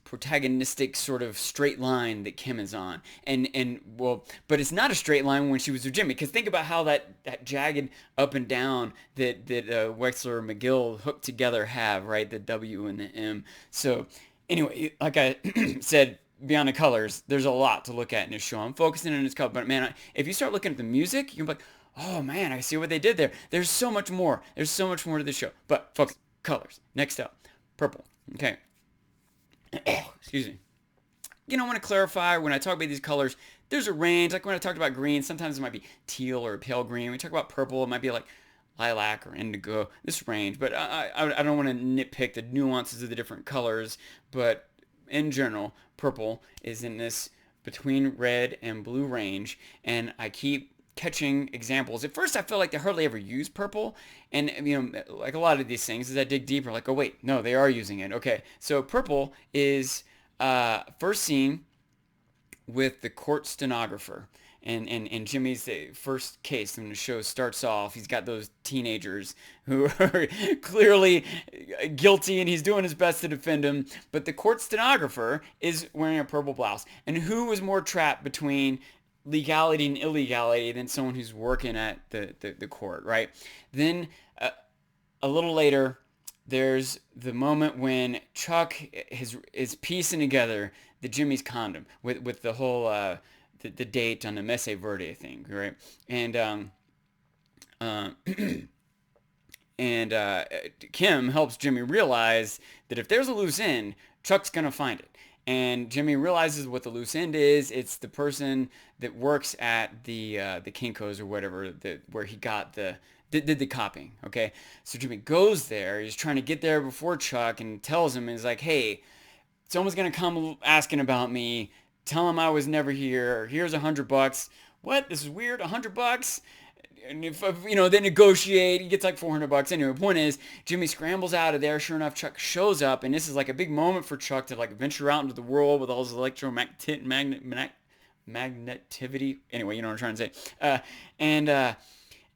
protagonistic sort of straight line that Kim is on. And well, but it's not a straight line when she was with Jimmy, because think about how that jagged up and down that Wexler and McGill hooked together have, right? The W and the M. So anyway, like I said, beyond the colors, there's a lot to look at in this show. I'm focusing on this color, but man, if you start looking at the music, you're like, oh man, I see what they did there. There's so much more. There's so much more to this show. But focus, colors. Next up, purple. Okay. Excuse me. I want to clarify when I talk about these colors, there's a range. Like when I talked about green, sometimes it might be teal or pale green. When we talk about purple, it might be like lilac or indigo, this range. But I don't want to nitpick the nuances of the different colors. But in general, purple is in this between red and blue range. And I keep catching examples. At first, I felt like they hardly ever use purple, and like a lot of these things, as I dig deeper, like, oh wait, no, they are using it. Okay, so purple is first seen with the court stenographer, and Jimmy's first case when the show starts off. He's got those teenagers who are clearly guilty, and he's doing his best to defend them. But the court stenographer is wearing a purple blouse, and who was more trapped between legality and illegality than someone who's working at the court, right? Then a little later, there's the moment when Chuck is piecing together the Jimmy's condom with the whole the date on the Messe Verde thing, right? And Kim helps Jimmy realize that if there's a loose end, Chuck's gonna find it. And Jimmy realizes what the loose end is. It's the person that works at the Kinko's or whatever, where he got did the copying. Okay, so Jimmy goes there. He's trying to get there before Chuck, and tells him, he's like, "Hey, someone's gonna come asking about me. Tell him I was never here. Here's $100. What? This is weird. $100." And if they negotiate, he gets like $400. Anyway, the point is, Jimmy scrambles out of there. Sure enough, Chuck shows up, and this is like a big moment for Chuck to like venture out into the world with all his electromagnetivity. Anyway, you know what I'm trying to say.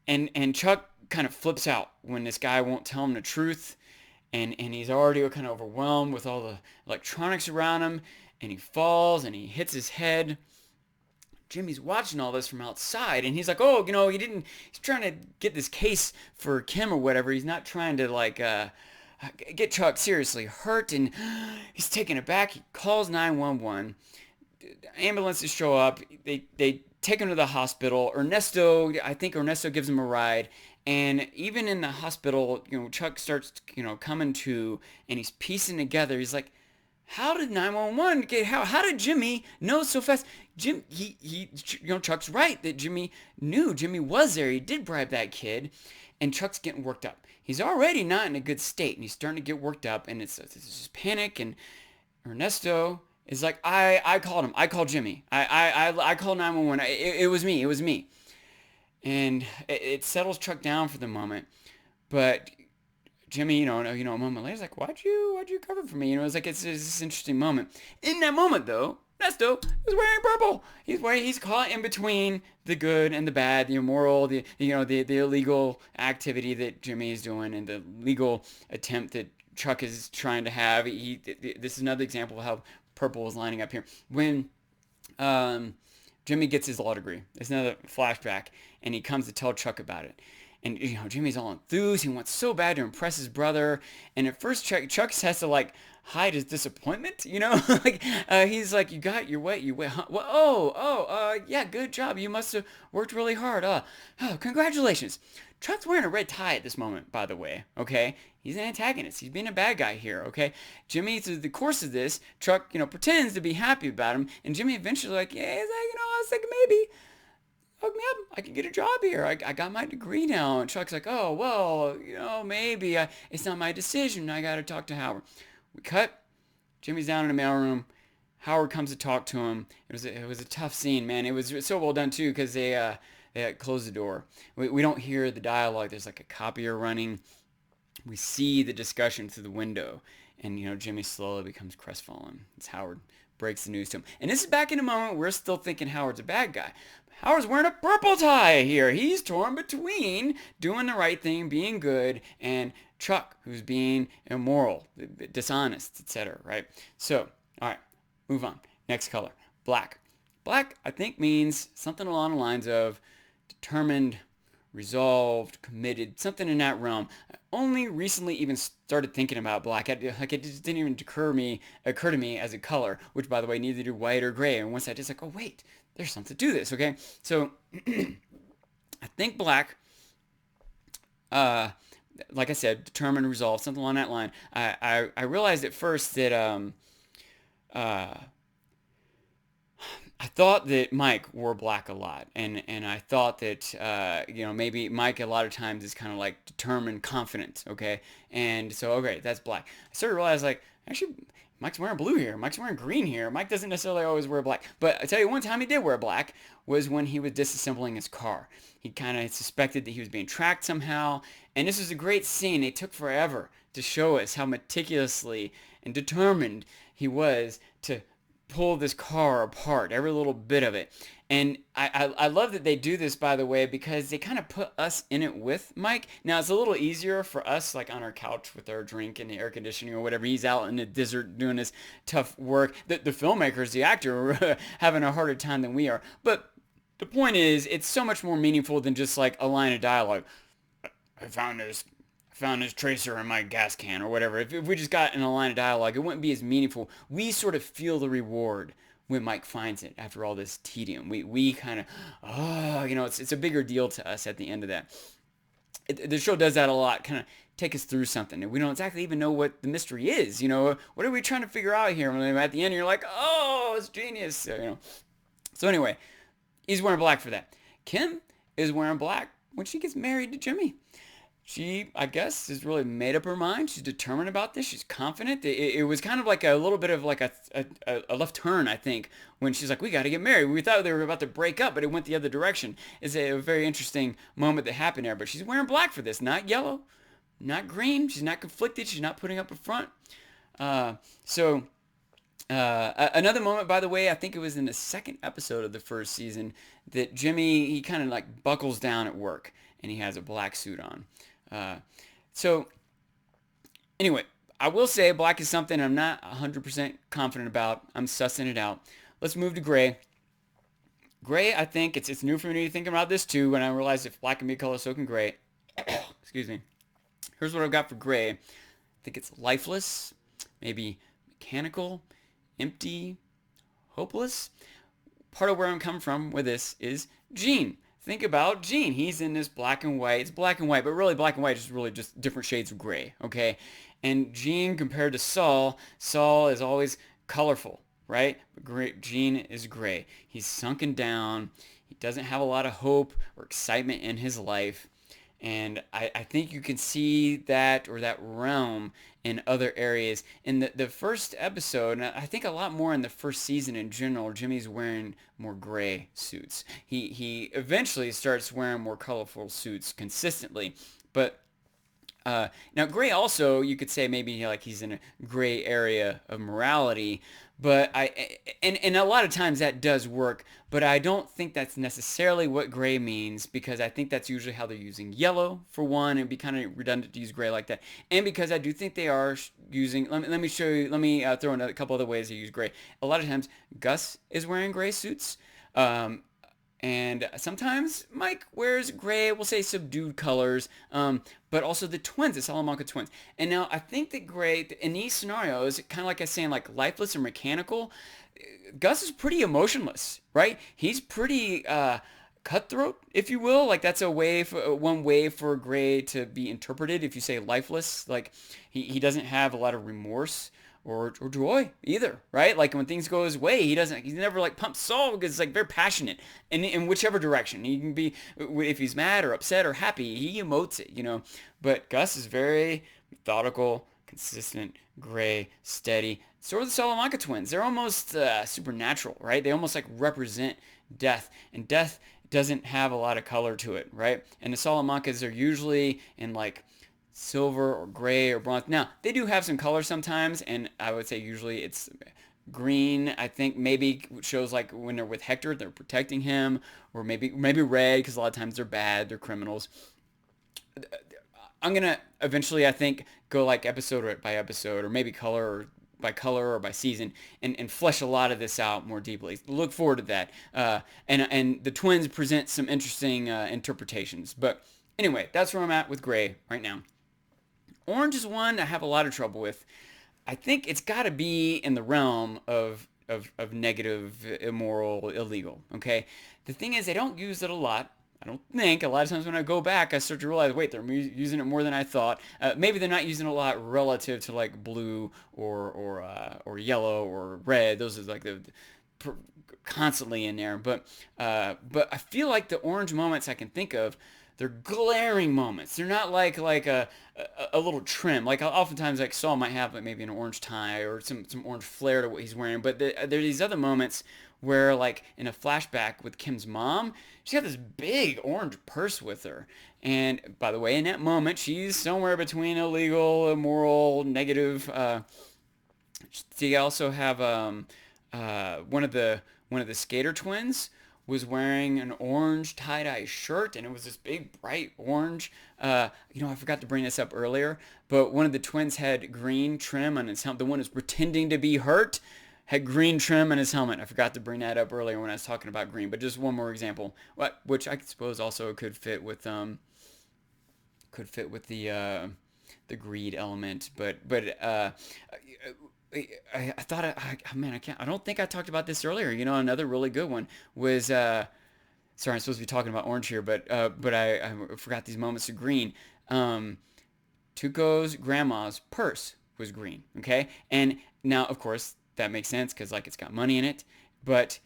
And Chuck kind of flips out when this guy won't tell him the truth, and he's already kind of overwhelmed with all the electronics around him, and he falls and he hits his head. Jimmy's watching all this from outside, and he's like, oh, he's trying to get this case for Kim or whatever. He's not trying to get Chuck seriously hurt, and he's taken aback. He calls 911. Ambulances show up. They take him to the hospital. I think Ernesto gives him a ride. And even in the hospital, Chuck starts, coming to, and he's piecing together. He's like, how did 911 get, how did Jimmy know so fast? Chuck's right that Jimmy knew. Jimmy was there. He did bribe that kid, and Chuck's getting worked up. He's already not in a good state, and he's starting to get worked up, and it's this panic, and Ernesto is like, I called him. I called Jimmy. I called 911. It was me. And it settles Chuck down for the moment, but Jimmy, a moment later, is like, why'd you cover for me? It's like, it's this interesting moment. In that moment, though, Ernesto is wearing purple. He's caught in between the good and the bad, the immoral, the illegal activity that Jimmy is doing, and the legal attempt that Chuck is trying to have. This is another example of how purple is lining up here. When Jimmy gets his law degree, it's another flashback, and he comes to tell Chuck about it. And, Jimmy's all enthused. He wants so bad to impress his brother. And at first, Chuck has to, hide his disappointment, he's like, you got your way, huh? Well, yeah, good job. You must have worked really hard. Congratulations. Chuck's wearing a red tie at this moment, by the way, okay? He's an antagonist. He's being a bad guy here, okay? Jimmy, through the course of this, Chuck, pretends to be happy about him. And Jimmy eventually, yeah, he's like, I was thinking maybe hook me up. I can get a job here. I got my degree now. And Chuck's like, oh, well, maybe. It's not my decision. I got to talk to Howard. We cut. Jimmy's down in the mailroom. Howard comes to talk to him. It was a tough scene, man. It was so well done, too, because they They close the door. We don't hear the dialogue. There's like a copier running. We see the discussion through the window, and Jimmy slowly becomes crestfallen as Howard breaks the news to him. And this is back in a moment we're still thinking Howard's a bad guy. Howard's wearing a purple tie here. He's torn between doing the right thing, being good, and Chuck, who's being immoral, dishonest, etc. Right? So, all right, move on. Next color, black. Black, I think, means something along the lines of determined, resolved, committed, something in that realm. I only recently even started thinking about black. It just didn't even occur to me as a color, which, by the way, neither did white or gray. And once I just like, oh wait, there's something to this. Okay, so I think black. Like I said, determined, resolved, something along that line. I realized at first that uh, I thought that Mike wore black a lot, and I thought that maybe Mike a lot of times is kind of like determined, confident, okay, and so okay, that's black. I started to realize like actually Mike's wearing blue here, Mike's wearing green here. Mike doesn't necessarily always wear black, but I tell you one time he did wear black was when he was disassembling his car. He kind of suspected that he was being tracked somehow, and this was a great scene. They took forever to show us how meticulously and determined he was to pull this car apart, every little bit of it. And I love that they do this, by the way, because they kind of put us in it with Mike. Now, it's a little easier for us, like on our couch with our drink and the air conditioning or whatever. He's out in the desert doing his tough work. The filmmakers, the actor, are having a harder time than we are. But the point is, it's so much more meaningful than just like a line of dialogue. I found this tracer in my gas can or whatever. If we just got in a line of dialogue, it wouldn't be as meaningful. We sort of feel the reward when Mike finds it after all this tedium. We kind of, it's a bigger deal to us at the end of that. The show does that a lot, kind of take us through something. And we don't exactly even know what the mystery is. What are we trying to figure out here? And at the end, you're like, oh, it's genius. So anyway, he's wearing black for that. Kim is wearing black when she gets married to Jimmy. She, I guess, has really made up her mind. She's determined about this. She's confident. It was kind of like a little bit of like a left turn, I think, when she's like, we got to get married. We thought they were about to break up, but it went the other direction. It's a very interesting moment that happened there. But she's wearing black for this, not yellow, not green. She's not conflicted. She's not putting up a front. Another moment, by the way, I think it was in the second episode of the first season that Jimmy, he kind of like buckles down at work and he has a black suit on. So anyway, I will say black is something I'm not 100% confident about. I'm sussing it out. Let's move to gray. Gray, I think it's new for me to think about this too. When I realized if black can be a color, so can gray. Excuse me. Here's what I've got for gray. I think it's lifeless, maybe mechanical, empty, hopeless. Part of where I'm coming from with this is Gene. Think about Gene. He's in this black and white. It's black and white, but really black and white is really just different shades of gray, okay? And Gene compared to Saul is always colorful, right? But Gene is gray. He's sunken down. He doesn't have a lot of hope or excitement in his life. And I think you can see that or that realm in other areas. In the first episode, and I think a lot more in the first season in general, Jimmy's wearing more gray suits. He eventually starts wearing more colorful suits consistently. But now gray also, you could say maybe like he's in a gray area of morality. But and a lot of times that does work, but I don't think that's necessarily what gray means, because I think that's usually how they're using yellow for one. It'd be kind of redundant to use gray like that. And because I do think they are using, let me show you, let me throw in a couple other ways they use gray. A lot of times Gus is wearing gray suits. And sometimes Mike wears gray, we'll say subdued colors, but also the twins, the Salamanca twins. And now I think that gray, in these scenarios, kind of like I was saying, like lifeless or mechanical, Gus is pretty emotionless, right? He's pretty cutthroat, if you will. Like that's one way for gray to be interpreted. If you say lifeless, like he doesn't have a lot of remorse or joy either, right? Like when things go his way, he's never like pumped Saul, because it's like very passionate in whichever direction. He can be, if he's mad or upset or happy, he emotes it, But Gus is very methodical, consistent, gray, steady. So are the Salamanca twins. They're almost supernatural, right? They almost like represent death, and death doesn't have a lot of color to it, right? And the Salamancas are usually in like silver or gray or bronze. Now, they do have some color sometimes, and I would say usually it's green. I think maybe shows like when they're with Hector, they're protecting him, or maybe red because a lot of times they're bad, they're criminals. I'm gonna eventually, I think, go like episode by episode, or maybe color or by season, and flesh a lot of this out more deeply. Look forward to that. And the twins present some interesting interpretations. But anyway, that's where I'm at with gray right now. Orange is one I have a lot of trouble with. I think it's got to be in the realm of negative, immoral, illegal. Okay, the thing is, they don't use it a lot. I don't think. A lot of times when I go back, I start to realize, wait, they're using it more than I thought. Maybe they're not using it a lot relative to like blue or yellow or red. Those are like the constantly in there. But I feel like the orange moments I can think of, they're glaring moments. They're not like a little trim. Like oftentimes, like Saul might have like maybe an orange tie or some orange flair to what he's wearing. But there are these other moments where like in a flashback with Kim's mom, she's got this big orange purse with her. And by the way, in that moment, she's somewhere between illegal, immoral, negative. They also have one of the skater twins was wearing an orange tie-dye shirt, and it was this big bright orange. I forgot to bring this up earlier, but one of the twins had green trim on his helmet. The one who's pretending to be hurt had green trim on his helmet. I forgot to bring that up earlier when I was talking about green, but just one more example, which I suppose also could fit with the greed element, but I thought man, I don't think I talked about this earlier. Another really good one was sorry, I'm supposed to be talking about orange here, but I forgot these moments of green. Um, Tuco's grandma's purse was green, okay? And now, of course, that makes sense because like it's got money in it, but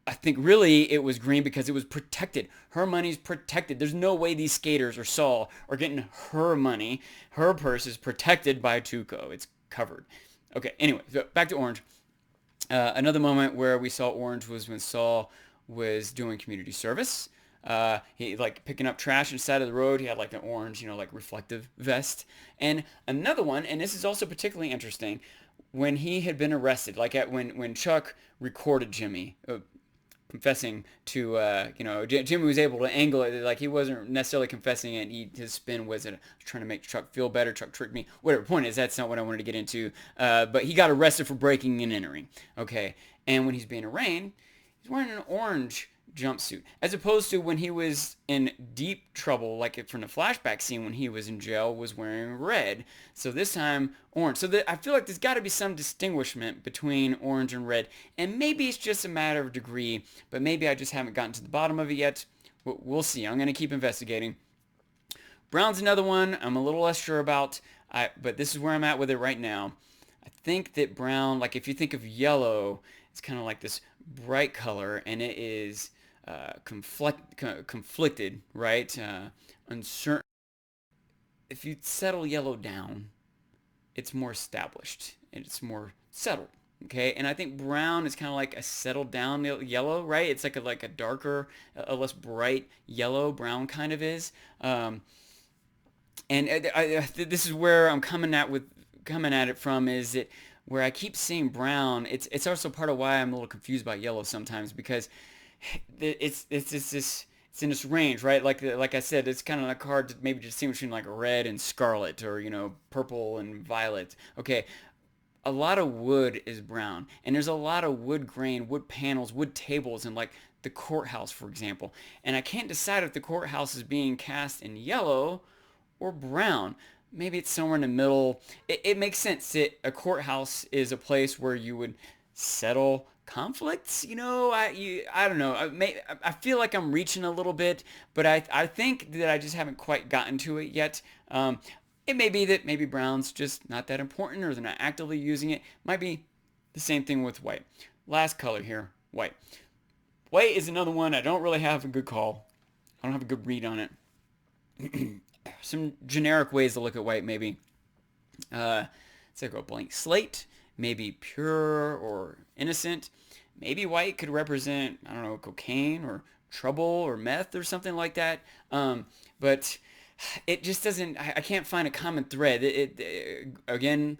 I think really it was green because it was protected. Her money's protected. There's no way these skaters or Saul are getting her money. Her purse is protected by Tuco. It's covered. Okay, anyway, so back to Orange. Another moment where we saw Orange was when Saul was doing community service. He like picking up trash on the side of the road. He had like an orange, like reflective vest. And another one, and this is also particularly interesting, when he had been arrested, like when Chuck recorded Jimmy, confessing to Jimmy was able to angle it like he wasn't necessarily confessing it. His spin was trying to make Chuck feel better. Chuck tricked me. Whatever. Point is, that's not what I wanted to get into. But he got arrested for breaking and entering. Okay, and when he's being arraigned, he's wearing an orange jumpsuit, as opposed to when he was in deep trouble, like from the flashback scene when he was in jail, was wearing red. So this time orange. So I feel like there's got to be some distinguishment between orange and red, and maybe it's just a matter of degree, but maybe I just haven't gotten to the bottom of it yet. We'll see. I'm going to keep investigating. Brown's another one I'm a little less sure about, but this is where I'm at with it right now. I think that brown, like if you think of yellow, it's kind of like this bright color, and it is conflicted, right? Uncertain. If you settle yellow down, it's more established and it's more settled. Okay, and I think brown is kind of like a settled down yellow, right? It's like a darker, a less bright yellow. Brown kind of is, and this is where I'm coming at it from is that where I keep seeing brown. It's also part of why I'm a little confused about yellow sometimes because it's in this range, right? Like I said, it's kind of like hard to maybe distinguish between like red and scarlet or purple and violet. Okay, a lot of wood is brown, and there's a lot of wood grain, wood panels, wood tables, and like the courthouse, for example. And I can't decide if the courthouse is being cast in yellow or brown. Maybe it's somewhere in the middle. It makes sense that a courthouse is a place where you would settle conflicts. I don't know. I feel like I'm reaching a little bit, but I think that I just haven't quite gotten to it yet. It may be that maybe brown's just not that important or they're not actively using it. Might be the same thing with white. Last color here, white. White is another one I don't really have a good call. I don't have a good read on it. Some generic ways to look at white maybe. It's like a blank slate, maybe pure or innocent. Maybe white could represent, I don't know, cocaine or trouble or meth or something like that. But it just doesn't. I can't find a common thread. Again,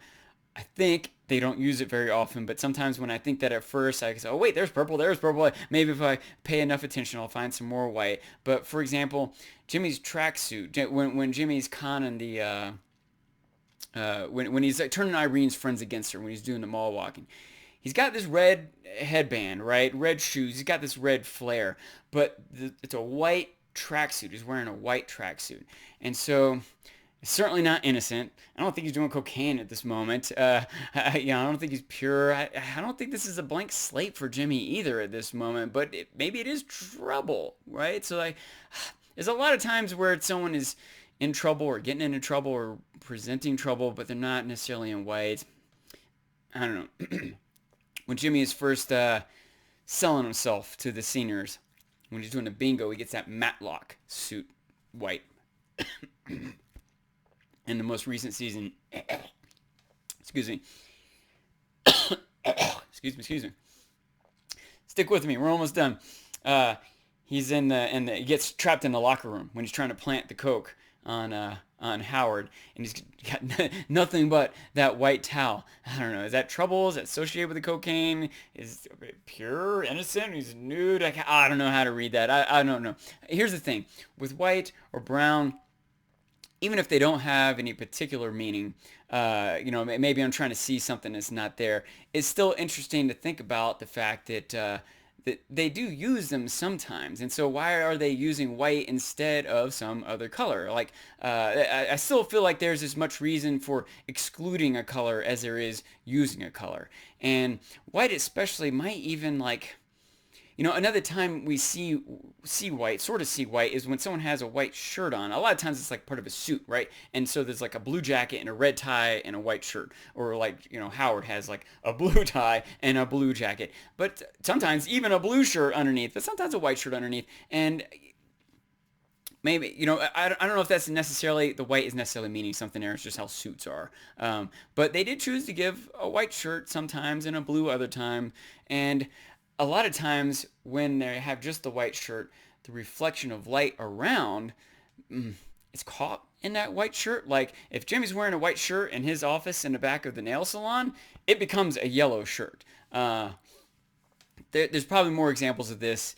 I think they don't use it very often, but sometimes when I think that at first, I say, oh wait, there's purple, there's purple. Maybe if I pay enough attention, I'll find some more white. But for example, Jimmy's tracksuit, when Jimmy's conning the, when he's like, turning Irene's friends against her, when he's doing the mall walking, he's got this red headband, right? Red shoes. He's got this red flare, but it's a white tracksuit. He's wearing a white tracksuit. And so it's certainly not innocent. I don't think he's doing cocaine at this moment. I don't think he's pure. I don't think this is a blank slate for Jimmy either at this moment, but maybe it is trouble, right? So like, there's a lot of times where someone is in trouble or getting into trouble or presenting trouble, but they're not necessarily in white. I don't know. When Jimmy is first selling himself to the seniors, when he's doing the bingo, he gets that Matlock suit, white. In the most recent season, excuse me, excuse me. Stick with me. We're almost done. He's he gets trapped in the locker room when he's trying to plant the coke on Howard, and he's got nothing but that white towel. I don't know. Is that trouble? Is that associated with the cocaine? Is it pure, innocent? He's nude. I don't know how to read that. I don't know. Here's the thing. With white or brown, even if they don't have any particular meaning, maybe I'm trying to see something that's not there. It's still interesting to think about the fact that they do use them sometimes. And so why are they using white instead of some other color? Like, I still feel like there's as much reason for excluding a color as there is using a color. And white especially might even like, another time we see white, sort of see white, is when someone has a white shirt on. A lot of times it's like part of a suit, right? And so there's like a blue jacket and a red tie and a white shirt. Or like, Howard has like a blue tie and a blue jacket. But sometimes even a blue shirt underneath, but sometimes a white shirt underneath. And maybe, I don't know if that's necessarily, the white is necessarily meaning something there. It's just how suits are. But they did choose to give a white shirt sometimes and a blue other time. And a lot of times when they have just the white shirt, the reflection of light around is caught in that white shirt. Like if Jimmy's wearing a white shirt in his office in the back of the nail salon, it becomes a yellow shirt. There's probably more examples of this.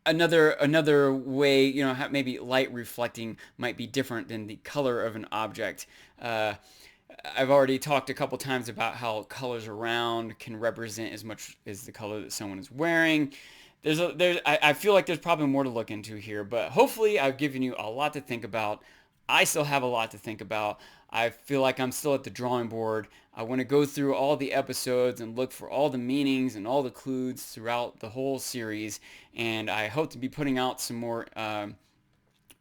Another way, maybe light reflecting might be different than the color of an object. I've already talked a couple times about how colors around can represent as much as the color that someone is wearing. I feel like there's probably more to look into here, but hopefully I've given you a lot to think about. I still have a lot to think about. I feel like I'm still at the drawing board. I want to go through all the episodes and look for all the meanings and all the clues throughout the whole series, and I hope to be putting out some more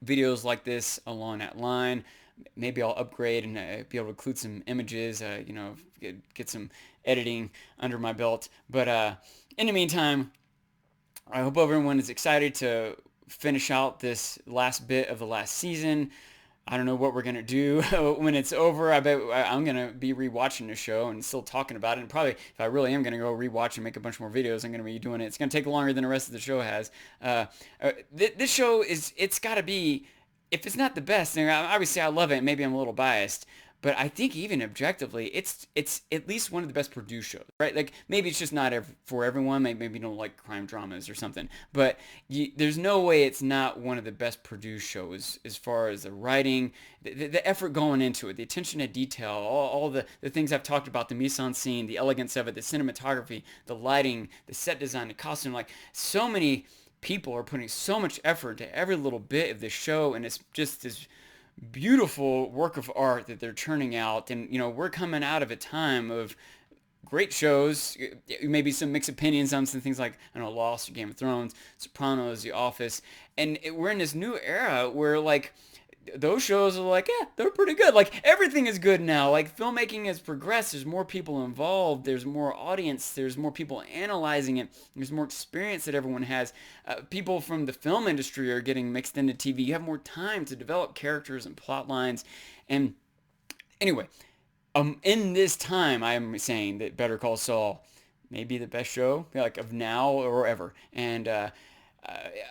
videos like this along that line. Maybe I'll upgrade and be able to include some images, get some editing under my belt. But in the meantime, I hope everyone is excited to finish out this last bit of the last season. I don't know what we're going to do when it's over. I bet I'm going to be rewatching the show and still talking about it. And probably if I really am going to go rewatch and make a bunch more videos, I'm going to be doing it. It's going to take longer than the rest of the show has. This show it's got to be, if it's not the best, and obviously I love it, maybe I'm a little biased, but I think even objectively, it's at least one of the best produced shows, right? Like maybe it's just not for everyone. Maybe you don't like crime dramas or something, but there's no way it's not one of the best produced shows as far as the writing, the effort going into it, the attention to detail, all the things I've talked about, the mise-en-scene, the elegance of it, the cinematography, the lighting, the set design, the costume, like so many people are putting so much effort into every little bit of this show, and it's just this beautiful work of art that they're turning out. And we're coming out of a time of great shows, maybe some mixed opinions on some things like Lost, Game of Thrones, Sopranos, The Office, and we're in this new era where like those shows are like, yeah, they're pretty good. Like everything is good now. Like filmmaking has progressed. There's more people involved. There's more audience. There's more people analyzing it. There's more experience that everyone has. People from the film industry are getting mixed into TV. You have more time to develop characters and plot lines. And anyway, in this time, I'm saying that Better Call Saul may be the best show like of now or ever. And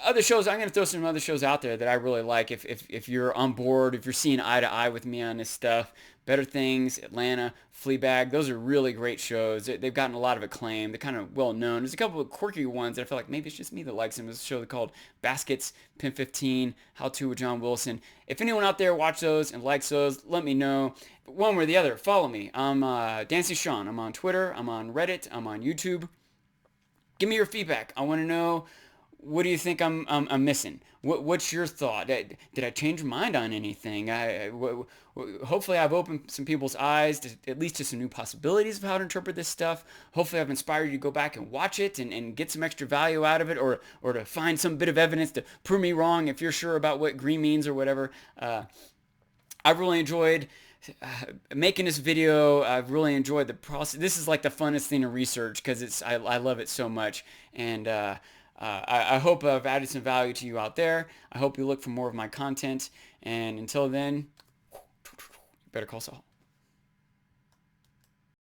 other shows, I'm going to throw some other shows out there that I really like. If you're on board, if you're seeing eye to eye with me on this stuff, Better Things, Atlanta, Fleabag, those are really great shows. They've gotten a lot of acclaim. They're kind of well known. There's a couple of quirky ones that I feel like maybe it's just me that likes them. There's a show called Baskets, Pin 15, How To with John Wilson. If anyone out there watch those and likes those, let me know. One way or the other, follow me. I'm Dancing Sean. I'm on Twitter. I'm on Reddit. I'm on YouTube. Give me your feedback. I want to know, what do you think I'm missing? What's your thought? Did I change my mind on anything? Hopefully I've opened some people's eyes to, at least to some new possibilities of how to interpret this stuff. Hopefully I've inspired you to go back and watch it and get some extra value out of it, or to find some bit of evidence to prove me wrong if you're sure about what green means or whatever. I've really enjoyed making this video. I've really enjoyed the process. This is like the funnest thing to research because I love it so much. And I hope I've added some value to you out there. I hope you look for more of my content. And until then, Better Call Saul.